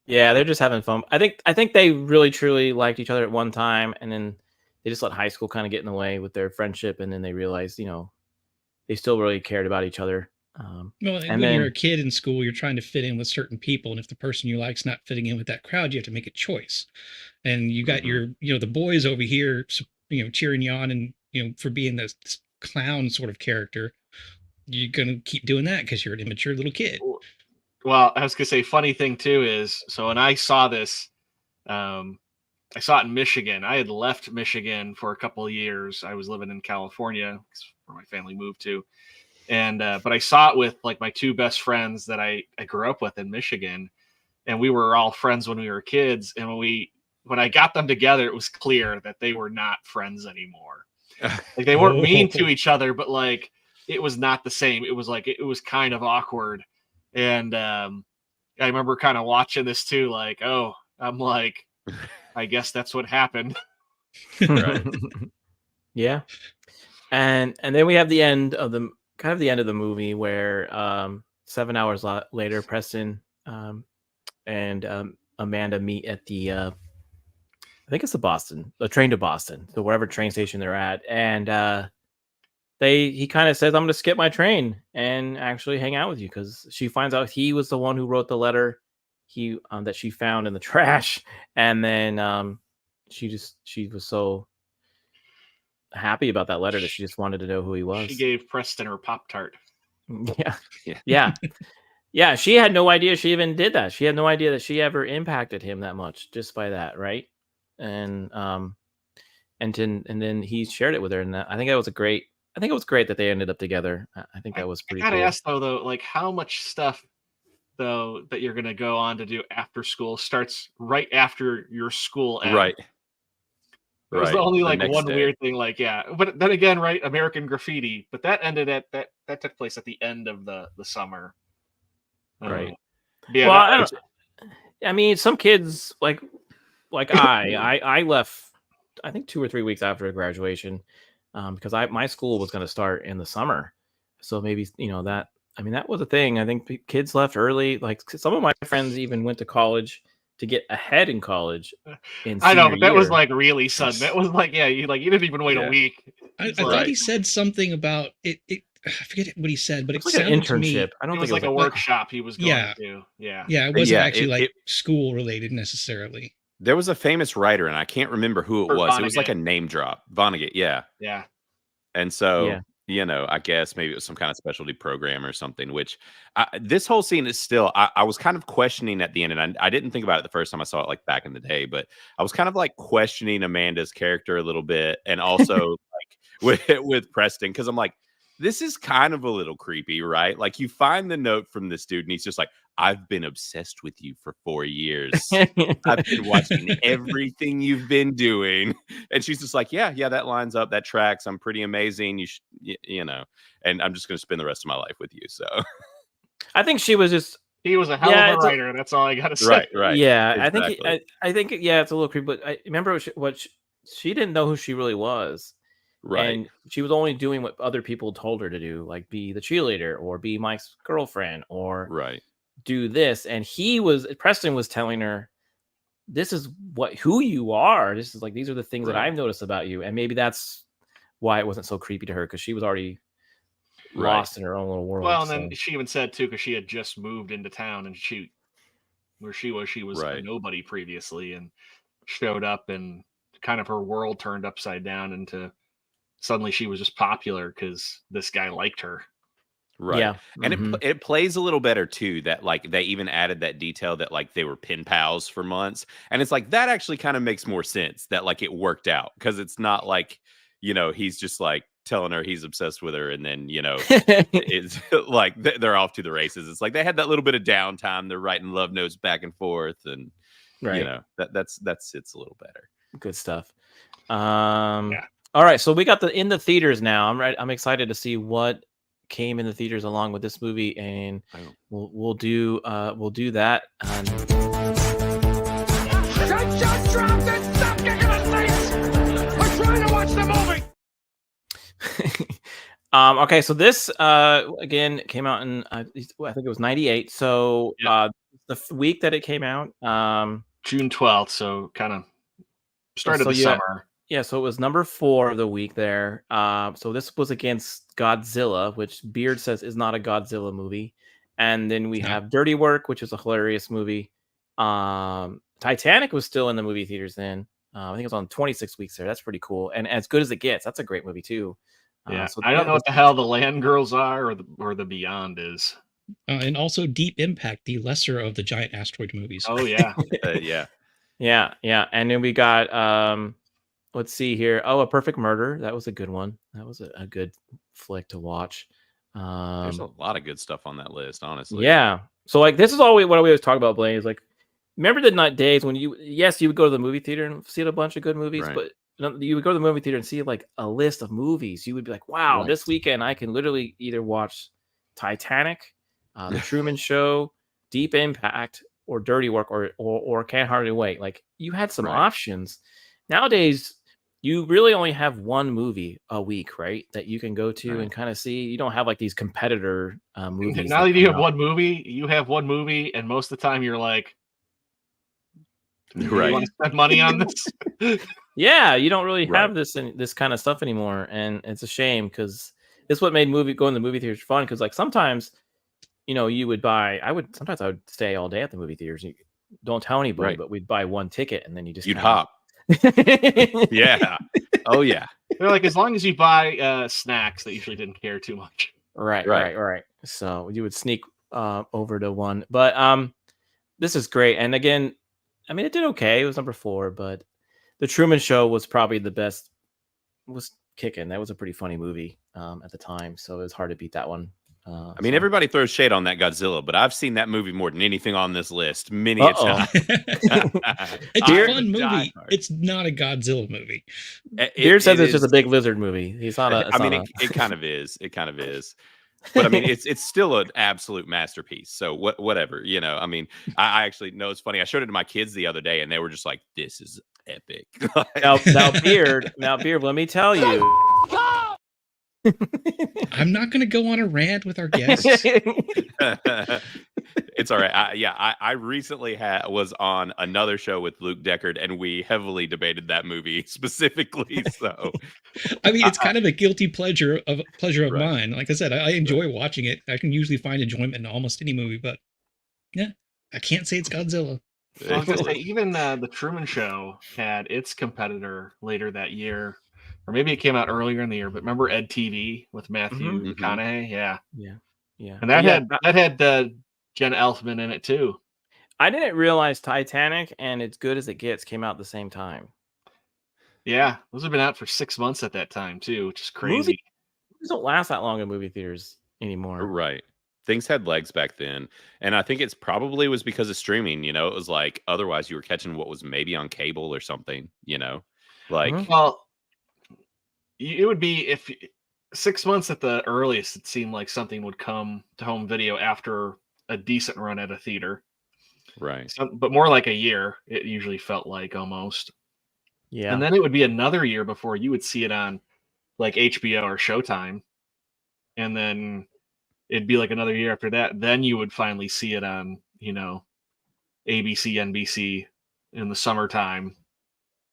Yeah, they're just having fun. I think they really truly liked each other at one time, and then they just let high school kind of get in the way with their friendship, and then they realized, they still really cared about each other. Well, and when you're a kid in school, you're trying to fit in with certain people, and if the person you like's not fitting in with that crowd, you have to make a choice. And you got your, the boys over here, cheering you on, and for being this clown sort of character, you're gonna keep doing that because you're an immature little kid. Well, I was gonna say, funny thing too is, so when I saw this, I saw it in Michigan. I had left Michigan for a couple of years. I was living in California, where my family moved to, and but I saw it with like my 2 best friends that I grew up with in Michigan, and we were all friends when we were kids. And when I got them together, it was clear that they were not friends anymore. Like, they weren't mean to each other, but like it was not the same. It was like it was kind of awkward. And I remember kind of watching this too, like, oh, I'm like, I guess that's what happened. Right. Yeah. And then we have the end of the movie where 7 hours later, Preston and Amanda meet at the I think it's the train to Boston, so wherever train station they're at, and he kind of says, "I'm going to skip my train and actually hang out with you," because she finds out he was the one who wrote the letter that she found in the trash, and then she was so happy about that letter that she just wanted to know who he was. She gave Preston her Pop-Tart. Yeah. She had no idea she even did that. She had no idea that she ever impacted him that much just by that, right? And then he shared it with her, and I think that was great. I think it was great that they ended up together. I think that was pretty I gotta cool. ask though, like how much stuff though that you're gonna go on to do after school starts right after your school ends. Right. It was the only like one day. weird thing, like but then again, right? American Graffiti, but that ended at that took place at the end of the summer, right? Yeah, well, I mean, some kids like I left, I think 2 or 3 weeks after graduation, because my school was going to start in the summer, so maybe that. I mean, that was a thing. I think kids left early. Like some of my friends even went to college to get ahead in college. I know, but that was like really sudden. That was like, you didn't even wait a week. I thought he said something about it. I forget what he said, but it was sounded like an to me. internship. I don't think it was like a workshop he was going to. Yeah, it wasn't actually school related necessarily. There was a famous writer, and I can't remember who it was. Vonnegut. It was like a name drop. Vonnegut, yeah. And so, I guess maybe it was some kind of specialty program or something, which this whole scene is still, I was kind of questioning at the end, and I didn't think about it the first time I saw it, like back in the day, but I was kind of like questioning Amanda's character a little bit, and also like with Preston, because I'm like, this is kind of a little creepy, right? Like you find the note from this dude and he's just like, I've been obsessed with you for 4 years. I've been watching everything you've been doing. And she's just like, yeah, that lines up. That tracks. I'm pretty amazing. And I'm just going to spend the rest of my life with you. So I think he was a hell of a writer. That's all I got to say. Right. Yeah. Exactly. I think, it's a little creepy, but I remember she didn't know who she really was. Right. And she was only doing what other people told her to do, like be the cheerleader or be Mike's girlfriend or do this. And Preston was telling her, this is who you are. This is like, these are the things that I've noticed about you. And maybe that's why it wasn't so creepy to her, because she was already lost in her own little world. Well, and then she even said too, because she had just moved into town and she was a nobody previously, and showed up and kind of her world turned upside down into suddenly she was just popular because this guy liked her. Right. Yeah. And it plays a little better too, that like they even added that detail that like they were pen pals for months. And it's like that actually kind of makes more sense that like it worked out, because it's not like, he's just like telling her he's obsessed with her and then, it's like they're off to the races. It's like they had that little bit of downtime. They're writing love notes back and forth, and that's it's a little better. Good stuff. All right, so we got in the theaters now. I'm excited to see what came in the theaters along with this movie, and we'll do that. Shut drop and stop kicking my face! We're trying to watch the movie. Okay, so this again came out in I think it was 98. So the week that it came out, June 12th. So kind of started the summer. Yeah, so it was number 4 of the week there. So this was against Godzilla, which Beard says is not a Godzilla movie. And then we have Dirty Work, which is a hilarious movie. Titanic was still in the movie theaters then. I think it was on 26 weeks there. That's pretty cool. And As Good as It Gets, that's a great movie too. So I don't know what the hell the Land Girls are or the Beyond is. And also Deep Impact, the lesser of the giant asteroid movies. Oh yeah. Yeah. And then we got let's see here. Oh, A Perfect Murder. That was a good one. That was a good flick to watch. There's a lot of good stuff on that list, honestly. Yeah. So like this is what we always talk about, Blaine, is like, remember the night days when you would go to the movie theater and see a bunch of good movies, but you would go to the movie theater and see like a list of movies. You would be like, wow, this weekend I can literally either watch Titanic, The Truman Show, Deep Impact, or Dirty Work, or Can't Hardly Wait. Like you had some options. Nowadays, you really only have one movie a week, right? That you can go to and kind of see. You don't have like these competitor movies. Now that you have one movie, and most of the time you're like, you want to spend money on this? Yeah, you don't really have this kind of stuff anymore, and it's a shame, because this is what made going to the movie theaters fun. Because like sometimes, you would buy. I would stay all day at the movie theaters. Don't tell anybody, but we'd buy one ticket and then you'd hop. Yeah. Oh yeah. They're like, as long as you buy snacks, they usually didn't care too much. Right. So you would sneak over to one. But this is great. And again, I mean, it did okay. It was number 4, but The Truman Show was probably the best. Was kicking. That was a pretty funny movie at the time, so it was hard to beat that one. I mean, everybody throws shade on that Godzilla, but I've seen that movie more than anything on this list many a time. It's a fun movie. It's not a Godzilla movie. Beard says it's just a big lizard movie. He's not a. I mean, it kind of is. It kind of is. But I mean, it's still an absolute masterpiece. So whatever, you know. I mean, I actually know it's funny. I showed it to my kids the other day, and they were just like, "This is epic." now, Beard. Let me tell you. I'm not going to go on a rant with our guests. It's all right. I recently was on another show with Luke Deckard, and we heavily debated that movie specifically. So, I mean, it's kind of a guilty pleasure of mine. Like I said, I enjoy watching it. I can usually find enjoyment in almost any movie, but yeah, I can't say it's Godzilla. I was gonna say, even the Truman Show had its competitor later that year, or maybe it came out earlier in the year. But remember Ed TV with Matthew McConaughey? Yeah. And that had Jen Elfman in it too. I didn't realize Titanic and It's Good as It Gets came out at the same time. Yeah, those have been out for 6 months at that time too, which is crazy. Movies don't last that long in movie theaters anymore. Right. Things had legs back then. And I think it's probably was because of streaming, you know. It was like otherwise you were catching what was maybe on cable or something, you know. Like well, it would be if 6 months at the earliest, it seemed like something would come to home video after a decent run at a theater. Right. But more like a year, it usually felt like almost. Yeah. And then it would be another year before you would see it on like HBO or Showtime. And then it'd be like another year after that. Then you would finally see it on, you know, ABC, NBC in the summertime.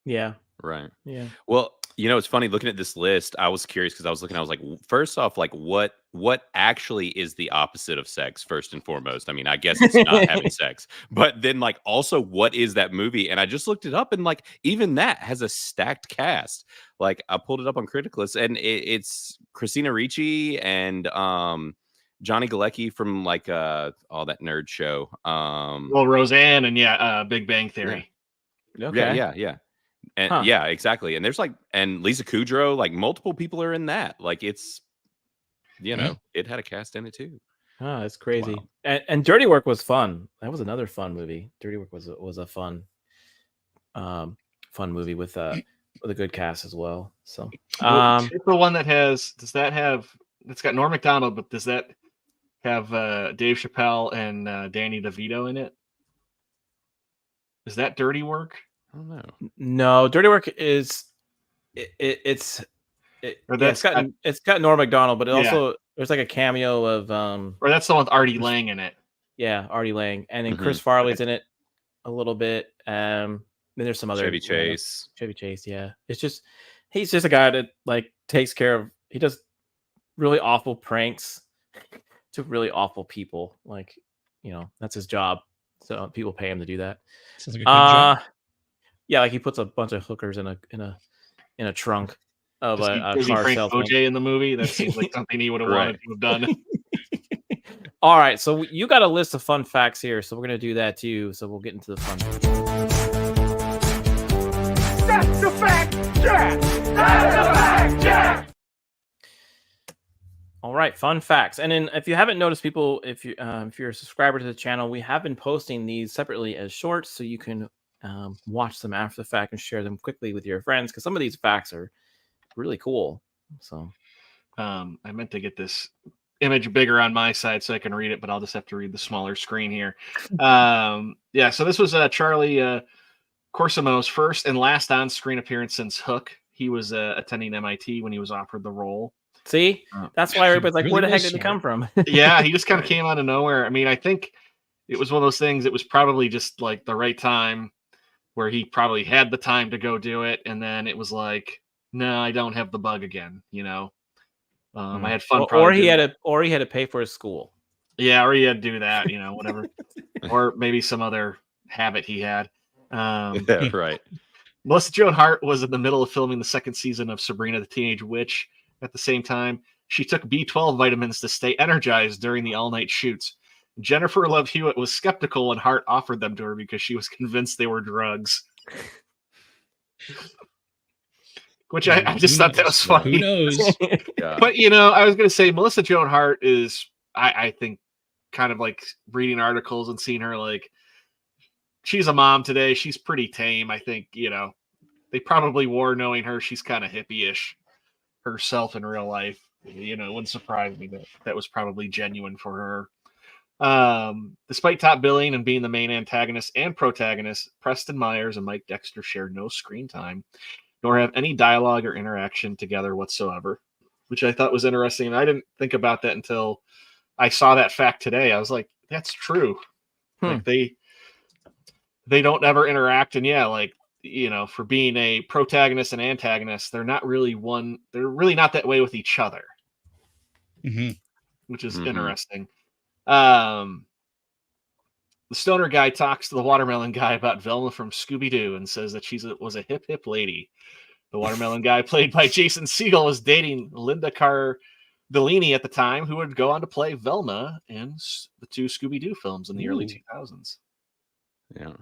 Yeah. Right. Yeah. Well, you know, it's funny looking at this list. I was curious because I was like, first off, like what actually is the opposite of sex, first and foremost? I mean, I guess it's not having sex, but then like also what is that movie? And I just looked it up, and like even that has a stacked cast. Like I pulled it up on Criticless, and it's Christina Ricci and Johnny Galecki from like all that nerd show. Well, Roseanne and Big Bang Theory. Yeah. Okay. Yeah. And yeah, exactly. And there's like, and Lisa Kudrow, like multiple people are in that. Like it's, you know, it had a cast in it too. Oh, that's crazy. Wow. And Dirty Work was fun. That was another fun movie. Dirty Work was a fun movie with a good cast as well. So it's the one that it's got Norm Macdonald, but does that have Dave Chappelle and Danny DeVito in it? Is that Dirty Work? I don't know. No, Dirty Work is it's got Norm Macdonald, but it also there's like a cameo of or that's the one with Artie Lang in it. Yeah, Artie Lang, and then Chris Farley's in it a little bit. Then there's some other Chevy Chase. Yeah, it's just he's just a guy that like takes care of. He does really awful pranks to really awful people. Like, you know, that's his job. So people pay him to do that. Sounds like a good job. Yeah, like he puts a bunch of hookers in a trunk of a car salesman. OJ in the movie. That seems like something he would have wanted to have done. All right, so you got a list of fun facts here, so we're gonna do that too. So we'll get into the fun. That's the fact, Jack. That's the fact, Jack. All right, fun facts. And then if you haven't noticed, people, if you're a subscriber to the channel, we have been posting these separately as shorts, so you can watch them after the fact and share them quickly with your friends, because some of these facts are really cool. So I meant to get this image bigger on my side so I can read it, but I'll just have to read the smaller screen here. So this was Charlie Corsimo's first and last on-screen appearance since Hook. He was attending MIT when he was offered the role. See, that's why everybody's like, really, where the heck did it come from? Yeah, he just kind of came out of nowhere. I mean, I think it was one of those things. It was probably just like the right time where he probably had the time to go do it. And then it was like, no, I don't have the bug again. You know, I had fun. Or he had to pay for his school. Yeah. Or he had to do that, you know, whatever, or maybe some other habit he had. Right. Melissa Joan Hart was in the middle of filming the second season of Sabrina the Teenage Witch at the same time. She took B12 vitamins to stay energized during the all-night shoots. Jennifer Love Hewitt was skeptical when Hart offered them to her because she was convinced they were drugs. Which I just thought that was funny. Who knows? Yeah. But, I was going to say Melissa Joan Hart is, I think, kind of like reading articles and seeing her, like, she's a mom today. She's pretty tame. I think, they probably wore knowing her. She's kind of hippie-ish herself in real life. It wouldn't surprise me that was probably genuine for her. Despite top billing and being the main antagonist and protagonist, Preston Myers and Mike Dexter share no screen time, nor have any dialogue or interaction together whatsoever, which I thought was interesting. And I didn't think about that until I saw that fact today. I was like, that's true. Like they don't ever interact. And yeah, like, for being a protagonist and antagonist, they're not really one. They're really not that way with each other, which is interesting. The stoner guy talks to the watermelon guy about Velma from Scooby-Doo and says that she was a hip lady. The watermelon guy, played by Jason Segel, was dating Linda Cardellini at the time, who would go on to play Velma in the 2 Scooby-Doo films in the early 2000s. Yeah,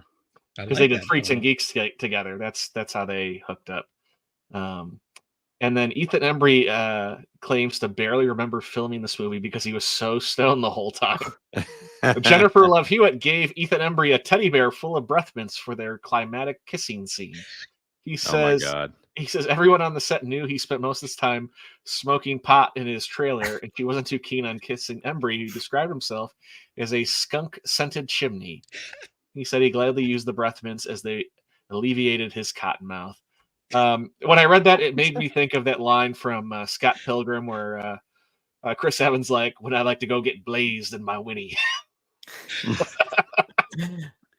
because they did Freaks and Geeks together. That's how they hooked up. And then Ethan Embry claims to barely remember filming this movie because he was so stoned the whole time. Jennifer Love Hewitt gave Ethan Embry a teddy bear full of breath mints for their climatic kissing scene. He says, "Oh my God." He says everyone on the set knew he spent most of his time smoking pot in his trailer, and she wasn't too keen on kissing Embry, who described himself as a skunk-scented chimney. He said he gladly used the breath mints as they alleviated his cotton mouth. When I read that, it made me think of that line from Scott Pilgrim where Chris Evans like, "When I like to go get blazed in my Winnie."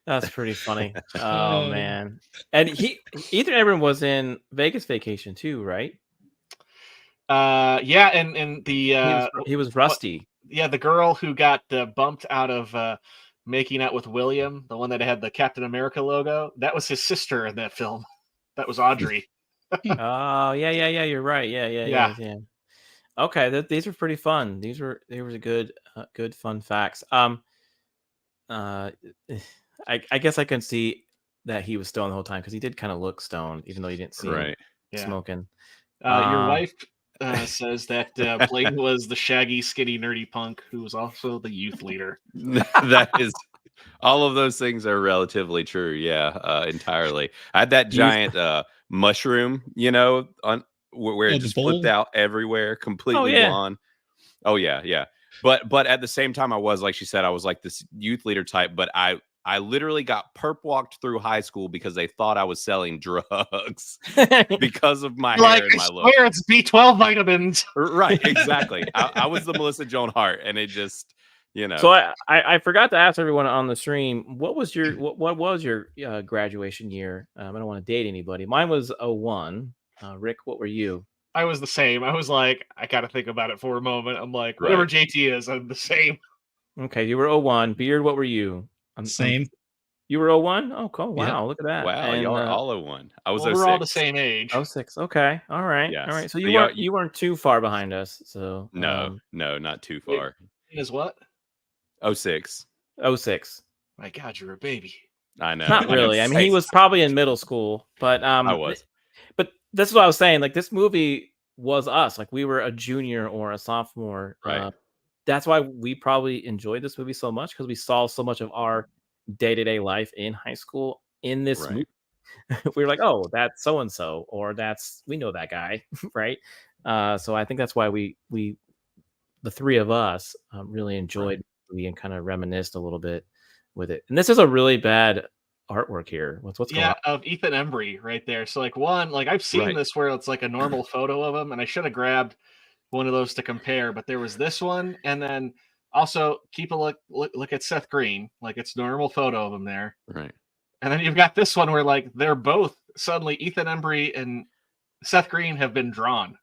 That's pretty funny. Oh man. And Ethan Embry was in Vegas Vacation too, right? Yeah, and the he was Rusty. The girl who got bumped out of Making Out with William, the one that had the Captain America logo, that was his sister in that film. That was Audrey. Oh, yeah. You're right. Yeah. Okay, these were pretty fun. These were good fun facts. I guess I can see that he was stoned the whole time because he did kind of look stoned, even though you didn't see him smoking. Your wife says that Blaine was the shaggy, skinny, nerdy punk who was also the youth leader. That is, all of those things are relatively true. Yeah, entirely. I had that giant mushroom, on where it just flipped out everywhere, completely blonde. Oh yeah. But at the same time, I was, like she said, I was like this youth leader type. But I literally got perp walked through high school because they thought I was selling drugs because of my hair and my look. I swear it's B12 vitamins. Right, exactly. I was the Melissa Joan Hart, and it just, So I forgot to ask everyone on the stream, what was your graduation year? I don't want to date anybody. Mine was 01. Rick, what were you? I was the same. I was like, I got to think about it for a moment. I'm like, whatever JT is, I'm the same. Okay, you were 01. Beard, what were you? Same. You were 01? Oh, cool. Wow, yeah. Look at that. Wow, y'all are all 01. I was 06. We're all the same age. 06. Okay. All right. Yes. All right. So you weren't too far behind us. So no, not too far. Is what? 06. 06. My God, you're a baby. I know. Not really. I mean, he was probably in middle school, but I was. But that's what I was saying. Like, this movie was us. Like, we were a junior or a sophomore. Right. That's why we probably enjoyed this movie so much, because we saw so much of our day-to-day life in high school in this movie. We were like, oh, that's so and so, or we know that guy, right? So I think that's why we the three of us really enjoyed the movie and kind of reminisced a little bit with it. And this is a really bad artwork here. What's going on? Of Ethan Embry right there. So I've seen this where it's like a normal photo of him, and I should have grabbed one of those to compare, but there was this one, and then also keep a look at Seth Green, like it's normal photo of him there, right? And then you've got this one where like they're both suddenly Ethan Embry and Seth Green have been drawn.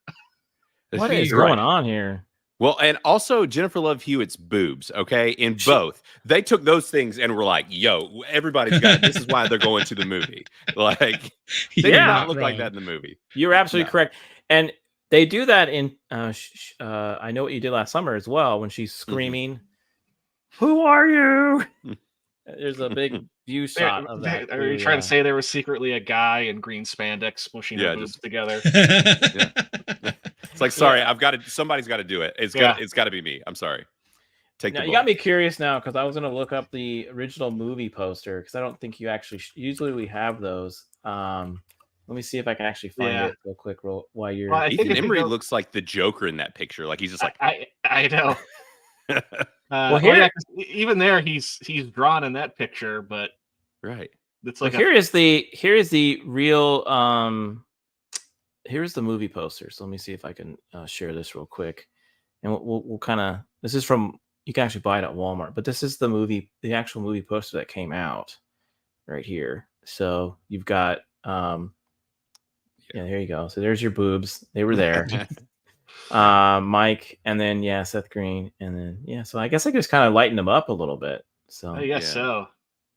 What is going on here? Well, and also Jennifer Love Hewitt's boobs, okay? In both. They took those things and were like, yo, everybody's got it. This is why they're going to the movie. Like, they did not look like that in the movie. You're absolutely correct. And They do that in I Know What You Did Last Summer as well, when she's screaming, "Who are you?" There's a big view shot of that. Are you trying to say there was secretly a guy in green spandex smushing their boobs together? It's like, sorry, I've got to. Somebody's got to do it. It's got to be me. I'm sorry. Take now, the you got me curious now, because I was going to look up the original movie poster, because I don't think you actually. Usually we have those. Let me see if I can actually find it real quick. While you're, Ethan Embry looks like the Joker in that picture. Like he's just like I know. Well, here, even there, he's drawn in that picture, but it's like here is the real here's the movie poster. So let me see if I can share this real quick, and we'll kind of, this is from, you can actually buy it at Walmart, but this is the actual movie poster that came out right here. So you've got there you go. So there's your boobs. They were there. Mike, and then Seth Green, and then so I guess I just kind of lightened them up a little bit. So I guess so.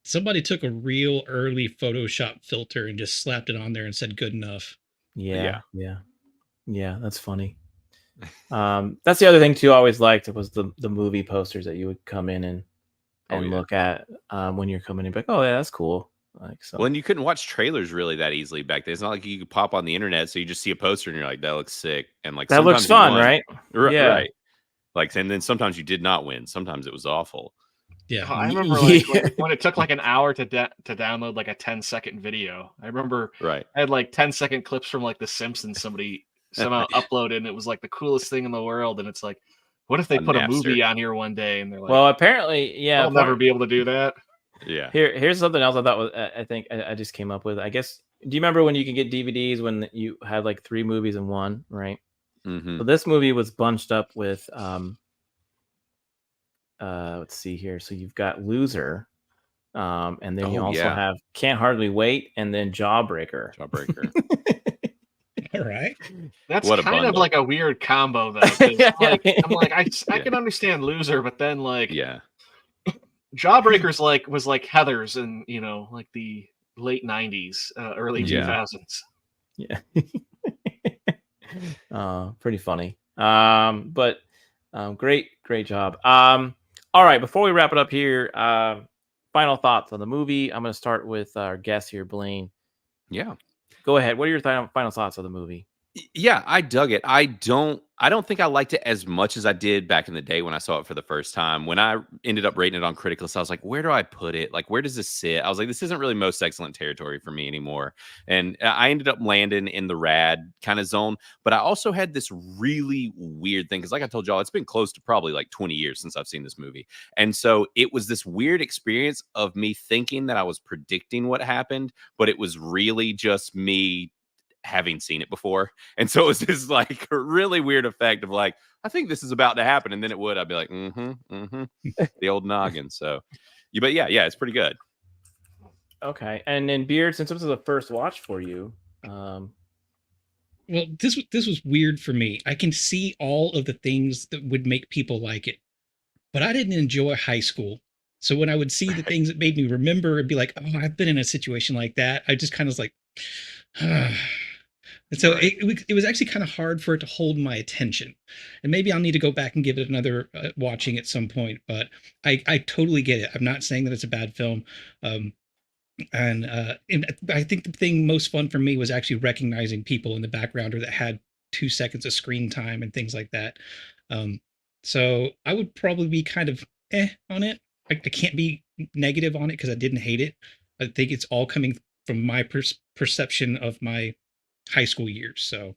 Somebody took a real early Photoshop filter and just slapped it on there and said good enough. Yeah, that's funny. That's the other thing too I always liked. It was the movie posters that you would come in and look at when you're coming in, like, oh yeah, that's cool. Like, so. Well, and you couldn't watch trailers really that easily back then. It's not like you could pop on the internet, so you just see a poster and you're like, that looks sick, and like that looks fun, right? Right. Like, and then sometimes you did not win. Sometimes it was awful. Yeah, I remember like, when it took like an hour to download like a 10-second video. I remember I had like 10-second clips from like The Simpsons. Somebody somehow uploaded, and it was like the coolest thing in the world. And it's like, what if they put a movie on here one day? And they're like, well, apparently, I'll never be able to do that. Yeah. Here's something else I thought was, I think I just came up with. I guess, do you remember when you could get DVDs when you had like 3 movies in one, right? Mm-hmm. So this movie was bunched up with let's see here. So you've got Loser, and then you also have Can't Hardly Wait, and then Jawbreaker. All right. That's kind of like a weird combo though. Like, I'm like, I can understand Loser, but then like Jawbreaker's was like Heathers in, like the late 90s, early 2000s. Yeah. Pretty funny. But great job. All right, before we wrap it up here, final thoughts on the movie. I'm going to start with our guest here, Blaine. Yeah. Go ahead. What are your final thoughts on the movie? Yeah, I dug it. I don't think I liked it as much as I did back in the day when I saw it for the first time. When I ended up rating it on Criticless, I was like, where do I put it? Like, where does this sit? I was like, this isn't really most excellent territory for me anymore. And I ended up landing in the rad kind of zone. But I also had this really weird thing, because like I told y'all, it's been close to probably like 20 years since I've seen this movie. And so it was this weird experience of me thinking that I was predicting what happened, but it was really just me having seen it before. And so it was this like a really weird effect of like, I think this is about to happen, and then I'd be like, the old noggin. So but yeah, it's pretty good. Okay. And then Beard, since this was the first watch for you, well, this was weird for me. I can see all of the things that would make people like it, but I didn't enjoy high school. So when I would see the things that made me remember and be like, oh, I've been in a situation like that, I just kind of was like, and so it was actually kind of hard for it to hold my attention. And maybe I'll need to go back and give it another watching at some point. But I totally get it. I'm not saying that it's a bad film. And I think the thing most fun for me was actually recognizing people in the background or that had 2 seconds of screen time and things like that. So I would probably be kind of on it. I can't be negative on it because I didn't hate it. I think it's all coming from my perception of my high school years. So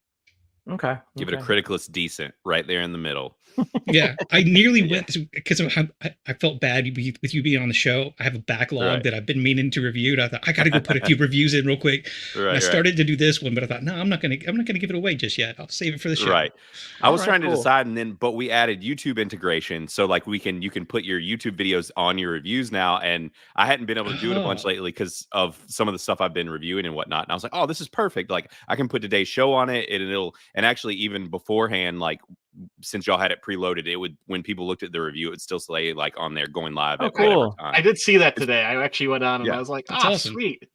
okay, give it a Criticless decent right there in the middle. Yeah, I nearly went because I felt bad with you being on the show. I have a backlog that I've been meaning to review, and I thought I got to go put a few reviews in real quick. I started to do this one, but I thought no, I'm not gonna give it away just yet. I'll save it for the show. Right. I was trying to decide, and but we added YouTube integration, so like you can put your YouTube videos on your reviews now, and I hadn't been able to do it a bunch lately because of some of the stuff I've been reviewing and whatnot. And I was like, oh, this is perfect. Like I can put today's show on it, and actually even beforehand, like, since y'all had it preloaded, it would, when people looked at the review, it would still say like on there going live. Oh, cool. I did see that today. I actually went on and I was like, awesome. Sweet.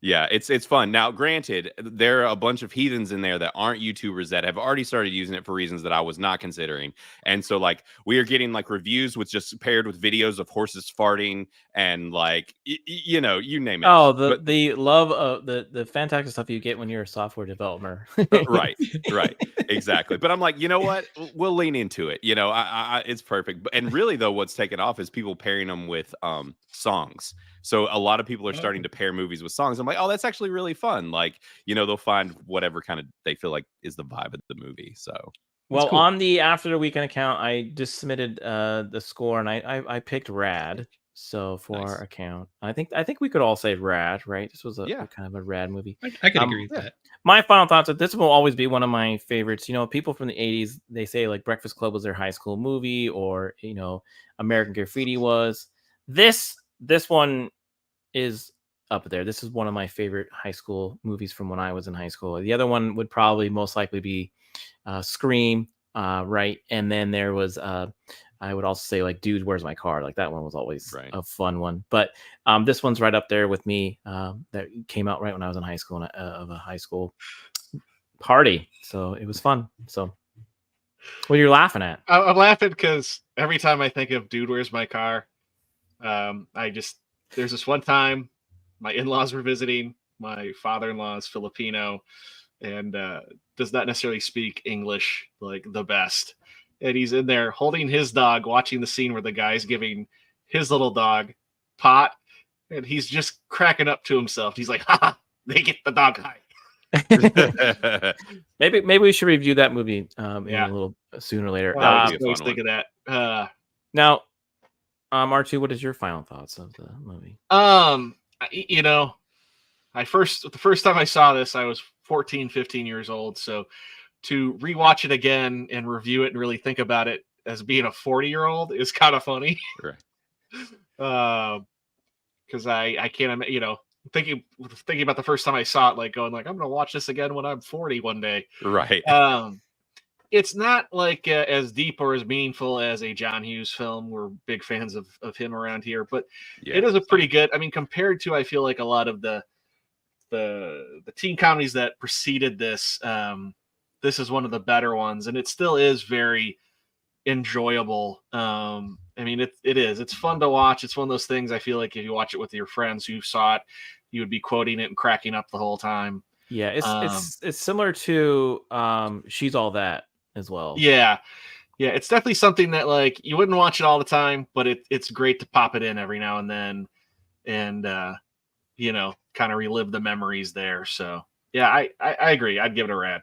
Yeah, it's fun. Now, granted, there are a bunch of heathens in there that aren't YouTubers that have already started using it for reasons that I was not considering. And so, like, we are getting like reviews with just paired with videos of horses farting and like, you know, you name it. Oh, the love of the fantastic stuff you get when you're a software developer. Right, exactly. But I'm like, you know what? We'll lean into it. You know, I it's perfect. And really, though, what's taken off is people pairing them with songs. So a lot of people are starting to pair movies with songs. I'm like, oh, that's actually really fun. Like, you know, they'll find whatever kind of they feel like is the vibe of the movie. So, well, cool. On the After the Weekend account, I just submitted the score, and I picked Rad. So for our account, I think we could all say Rad, right? This was a kind of a rad movie. I could agree with that. My final thoughts are this will always be one of my favorites. You know, people from the 80s, they say like Breakfast Club was their high school movie, or, you know, American Graffiti was. This one is up there. This is one of my favorite high school movies from when I was in high school. The other one would probably most likely be Scream, right? And then there was I would also say like Dude, Where's My Car? Like that one was always a fun one. But this one's right up there with me. That came out right when I was in high school, of a high school party. So it was fun. So what are you laughing at? I'm laughing because every time I think of Dude, Where's My Car? There's this one time my in-laws were visiting. My father-in-law is Filipino and does not necessarily speak English like the best. And he's in there holding his dog, watching the scene where the guy's giving his little dog pot, and he's just cracking up to himself. He's like, "Ha! They get the dog high." Maybe we should review that movie in a little sooner or later. I always think of that. Now, R2, what is your final thoughts of the movie? You know, the first time I saw this, I was 14, 15 years old. So to rewatch it again and review it and really think about it as being a 40-year-old is kind of funny. Right. Because I can't, you know, thinking about the first time I saw it, like going like, I'm going to watch this again when I'm 40 one day. Right. It's not like as deep or as meaningful as a John Hughes film. We're big fans of him around here, but it is a pretty good. I mean, compared to, I feel like a lot of the teen comedies that preceded this, this is one of the better ones, and it still is very enjoyable. I mean, it's fun to watch. It's one of those things I feel like if you watch it with your friends who saw it, you would be quoting it and cracking up the whole time. Yeah, it's similar to She's All That as well. Yeah, it's definitely something that like you wouldn't watch it all the time, but it's great to pop it in every now and then, and you know, kind of relive the memories there. So yeah, I agree. I'd give it a Rad.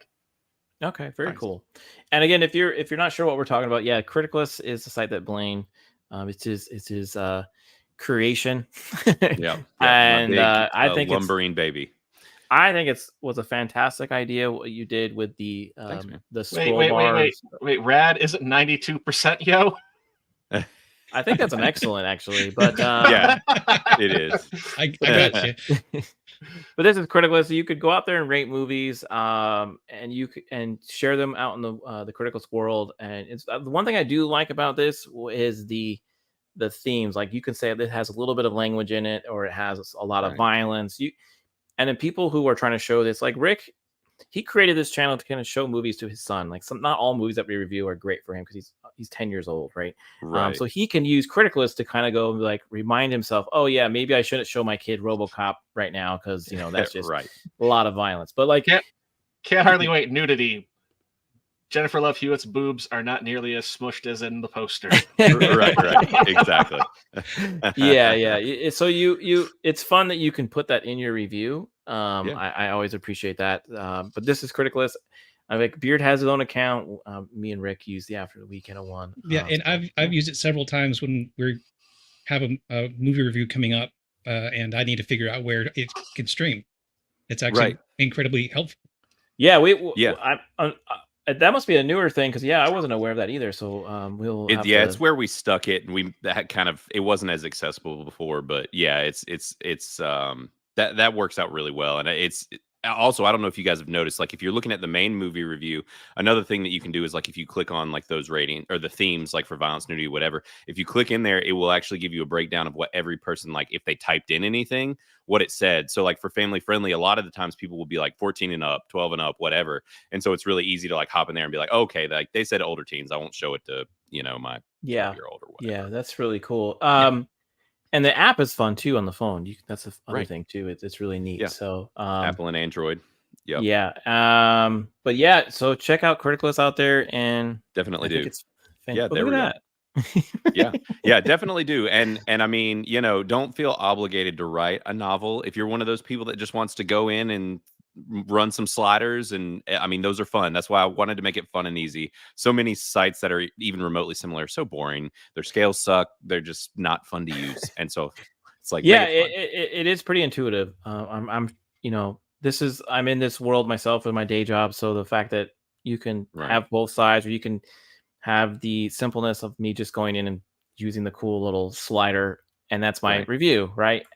Okay, very cool. And again, if you're not sure what we're talking about, yeah, Criticless is the site that Blaine, it's his creation. And I think lumbering baby. I think was a fantastic idea what you did with the scroll bars. Wait, Rad isn't 92%, yo? I think that's an excellent, actually, but yeah, it is. I got you. But this is Criticless. So you could go out there and rate movies, and you and share them out in the Criticless world. And it's the one thing I do like about this is the themes. Like you can say it has a little bit of language in it, or it has a lot of violence. And then people who are trying to show this, like Rick, he created this channel to kind of show movies to his son. Like not all movies that we review are great for him because he's 10 years old, right? So he can use Criticless to kind of go like remind himself, oh yeah, maybe I shouldn't show my kid RoboCop right now because you know that's just a lot of violence. But like can't hardly wait. Nudity. Jennifer Love Hewitt's boobs are not nearly as smushed as in the poster. right, exactly. yeah. So it's fun that you can put that in your review. I always appreciate that. But this is Criticless. I think Beard has his own account. Me and Rick use the After the Weekend one. Yeah, and I've used it several times when we have a movie review coming up, and I need to figure out where it can stream. It's actually incredibly helpful. Yeah, that must be a newer thing because I wasn't aware of that either. So we'll it's where we stuck it, and it wasn't as accessible before, but yeah, it's that works out really well, and also, I don't know if you guys have noticed, like if you're looking at the main movie review, another thing that you can do is like if you click on like those rating or the themes, like for violence, nudity, whatever, if you click in there, it will actually give you a breakdown of what every person, like if they typed in anything, what it said. So like for family friendly, a lot of the times people will be like 14 and up, 12 and up, whatever. And so it's really easy to like hop in there and be like, okay, like they said older teens, I won't show it to, my 12-year-old or whatever. Yeah, that's really cool. And the app is fun too on the phone. That's the other thing too. It's really neat. Yeah. So Apple and Android. Yep. Yeah. But yeah, so check out Criticless out there and definitely do. Yeah, there we go. Yeah, definitely do. And I mean, don't feel obligated to write a novel. If you're one of those people that just wants to go in and run some sliders, and I mean, those are fun. That's why I wanted to make it fun and easy. So many sites that are even remotely similar are so boring. Their scales suck. They're just not fun to use. And so it's like, it is pretty intuitive. I'm in this world myself in my day job. So the fact that you can have both sides, or you can have the simpleness of me just going in and using the cool little slider, and that's my review, right?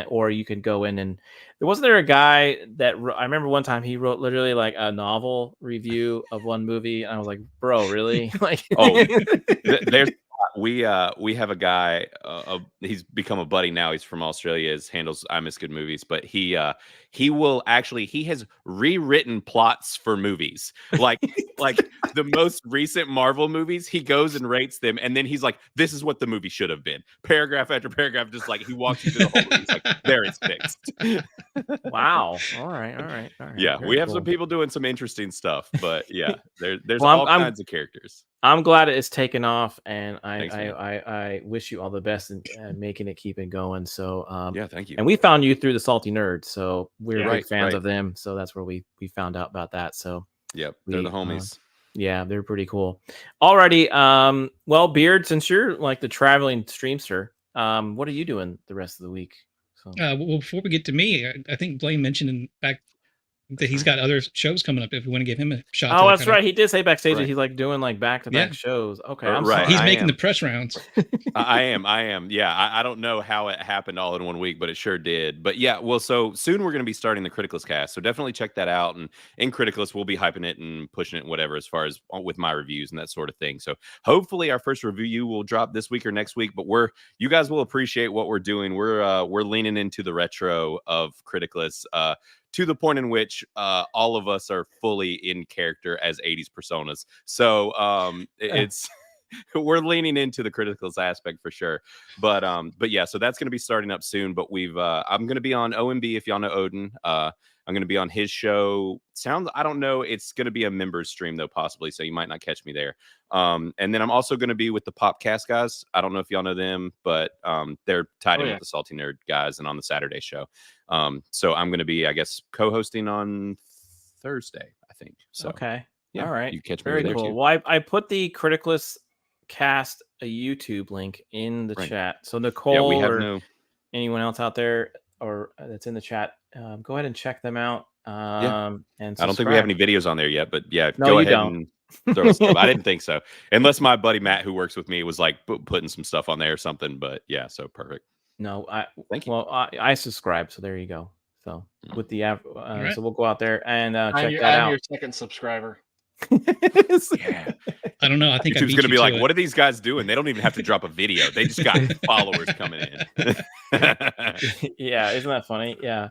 Or you could go in and wasn't there a guy that I remember one time he wrote literally like a novel review of one movie, and I was like, bro, really? Like, we have a guy. He's become a buddy now. He's from Australia. His handles I Miss Good Movies, but he has rewritten plots for movies, like the most recent Marvel movies. He goes and rates them, and then he's like, "This is what the movie should have been." Paragraph after paragraph, just like he walks you through the whole movie. He's like, "There, it's fixed." Wow. All right. Yeah, Very we have cool. some people doing some interesting stuff, but yeah, there's all kinds of characters. I'm glad it's taken off, and I wish you all the best in making it, keep it going. So yeah, thank you. And we found you through the Salty Nerds, so we're big fans right. of them. So that's where we found out about that. So yep, they're the homies. Yeah, they're pretty cool. Alrighty, well, Beard, since you're like the traveling streamster, what are you doing the rest of the week? So well, before we get to me, I think Blaine mentioned back that he's got other shows coming up. If we want to give him a shot. Oh, that's right. He did say backstage that he's like doing like back-to-back shows. Okay, I'm sorry. He's making the press rounds. I am. Yeah, I don't know how it happened all in one week, but it sure did. But yeah, well, so soon we're going to be starting the Criticless cast, so definitely check that out. And in Criticless, we'll be hyping it and pushing it, and whatever, as far as with my reviews and that sort of thing. So hopefully our first review will drop this week or next week. But you guys will appreciate what we're doing. We're leaning into the retro of Criticless. To the point in which all of us are fully in character as 80s personas. So it's we're leaning into the Criticless aspect for sure. But yeah, so that's going to be starting up soon. But I'm going to be on OMB, if y'all know Odin. I'm going to be on his show. I don't know. It's going to be a members stream though, possibly. So you might not catch me there. And then I'm also going to be with the Popcast guys. I don't know if y'all know them, but they're tied in with the Salty Nerd guys and on the Saturday show. So I'm going to be, I guess, co-hosting on Thursday, I think. So okay. Yeah, all right. You catch me Very there cool. too. Well, I put the Criticless cast a YouTube link in the chat. So Nicole or anyone else out there or that's in the chat, go ahead and check them out. And I don't think we have any videos on there yet, but yeah, no, go you ahead don't. and throw stuff. I didn't think so, unless my buddy Matt, who works with me, was like putting some stuff on there or something. But yeah, so perfect. No, thank you. Well, I subscribe, so there you go. So with the app, so we'll go out there and check that out. I'm your second subscriber. Yeah. I don't know. I think YouTube's going to be like, what are these guys doing? They don't even have to drop a video. They just got followers coming in. Yeah, isn't that funny? Yeah.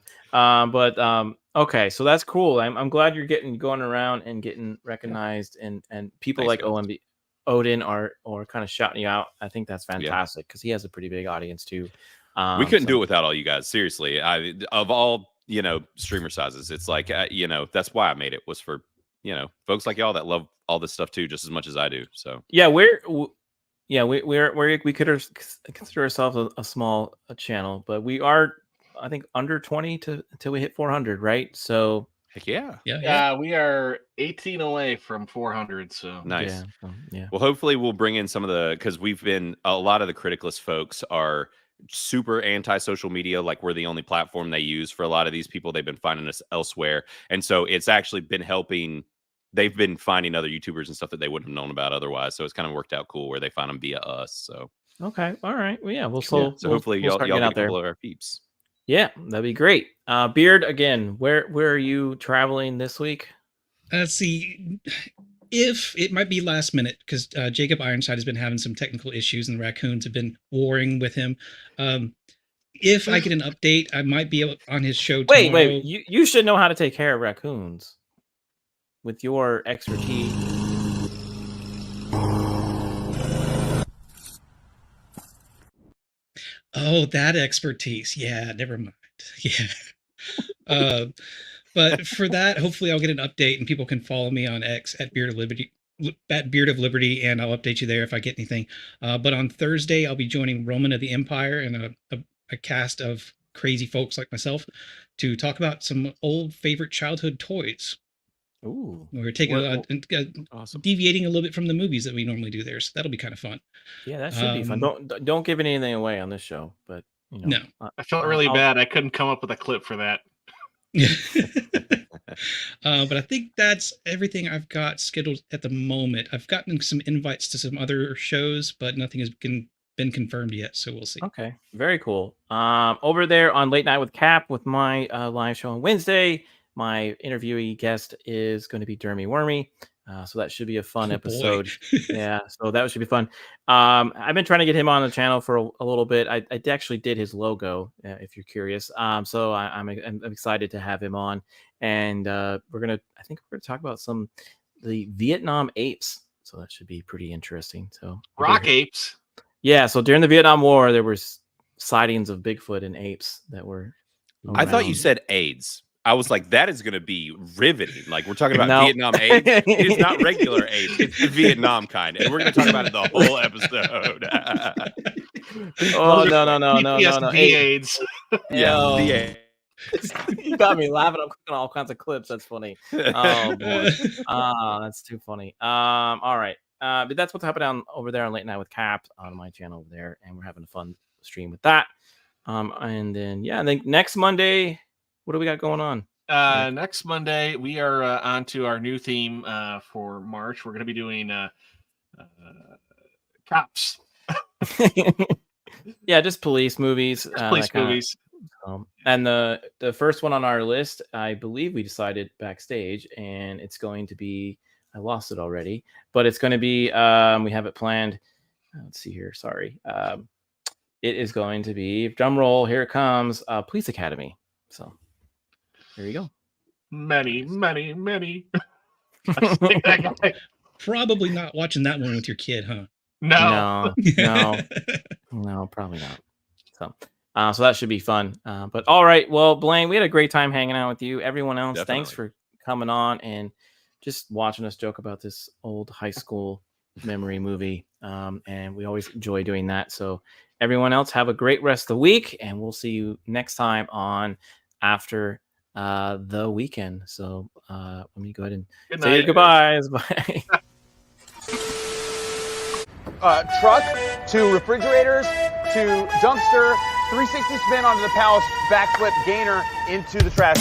Okay, so that's cool. I'm glad you're going around and getting recognized, and people like OMB Odin are kind of shouting you out. I think that's fantastic because he has a pretty big audience too. We couldn't do it without all you guys. Seriously, of all streamer sizes, it's like that's why I made it, was for folks like y'all that love all this stuff too, just as much as I do. So yeah, we could consider ourselves a small channel, but we are, I think, under 20 until we hit 400, right? So heck yeah. We are 18 away from 400. So nice. Yeah. Well, hopefully we'll bring in some of because a lot of the Criticless folks are super anti-social media. Like, we're the only platform they use for a lot of these people. They've been finding us elsewhere, and so it's actually been helping. They've been finding other YouTubers and stuff that they wouldn't have known about otherwise. So it's kind of worked out cool where they find them via us. So okay, all right. Well, yeah, so hopefully y'all get out a there. couple of our peeps. Yeah, that'd be great. Beard, again, where are you traveling this week? Let's see. If it might be last minute, because Jacob Ironside has been having some technical issues and the raccoons have been warring with him. If I get an update, I might be on his show tomorrow. Wait. You should know how to take care of raccoons with your expertise. Oh, that expertise. Yeah, never mind. Yeah. But for that, hopefully I'll get an update and people can follow me on X at BeardOfLiberty, and I'll update you there if I get anything. But on Thursday, I'll be joining Roman of the Empire and a cast of crazy folks like myself to talk about some old favorite childhood toys. Ooh. We're taking awesome. Deviating a little bit from the movies that we normally do there. So that'll be kind of fun. Yeah, that should be fun. Don't give anything away on this show, but you know. No. I felt really bad. I couldn't come up with a clip for that. But I think that's everything I've got scheduled at the moment. I've gotten some invites to some other shows, but nothing has been confirmed yet, so we'll see. Okay, very cool. Over there on Late Night with Cap with my live show on Wednesday, my interviewee guest is going to be Dermy Wormy. So that should be a fun episode. Yeah, so that should be fun. I've been trying to get him on the channel for a little bit. I actually did his logo, if you're curious. So I'm excited to have him on, and I think we're gonna talk about the Vietnam apes. So that should be pretty interesting. So rock apes. Yeah. So during the Vietnam War, there was sightings of Bigfoot and apes that were. I thought you said AIDS. I was like, that is going to be riveting. Like, we're talking about Vietnam AIDS. It is not regular AIDS. It's the Vietnam kind. And we're going to talk about it the whole episode. Oh, no. AIDS. Yeah, the AIDS. You got me laughing. I'm clicking all kinds of clips. That's funny. Oh, boy. That's too funny. All right. But that's what's happening over there on Late Night with Cap on my channel over there. And we're having a fun stream with that. And then, I think next Monday... What do we got going on? Next Monday, we are on to our new theme for March. We're going to be doing cops. Yeah, just police movies. Police movies. And the first one on our list, I believe we decided backstage, and it's going to be, I lost it already, but it's going to be, we have it planned. Let's see here. Sorry. It is going to be, drum roll, here it comes, Police Academy. So. There you go. Many. Probably not watching that one with your kid, huh? No, probably not. So that should be fun. But all right, well, Blaine, we had a great time hanging out with you. Everyone else, Definitely. Thanks for coming on and just watching us joke about this old high school memory movie. And we always enjoy doing that. So everyone else, have a great rest of the week, and we'll see you next time on After the Weekend. So let me go ahead and say your goodbyes. Bye. Truck to refrigerators to dumpster, 360 spin onto the palace, backflip gainer into the trash.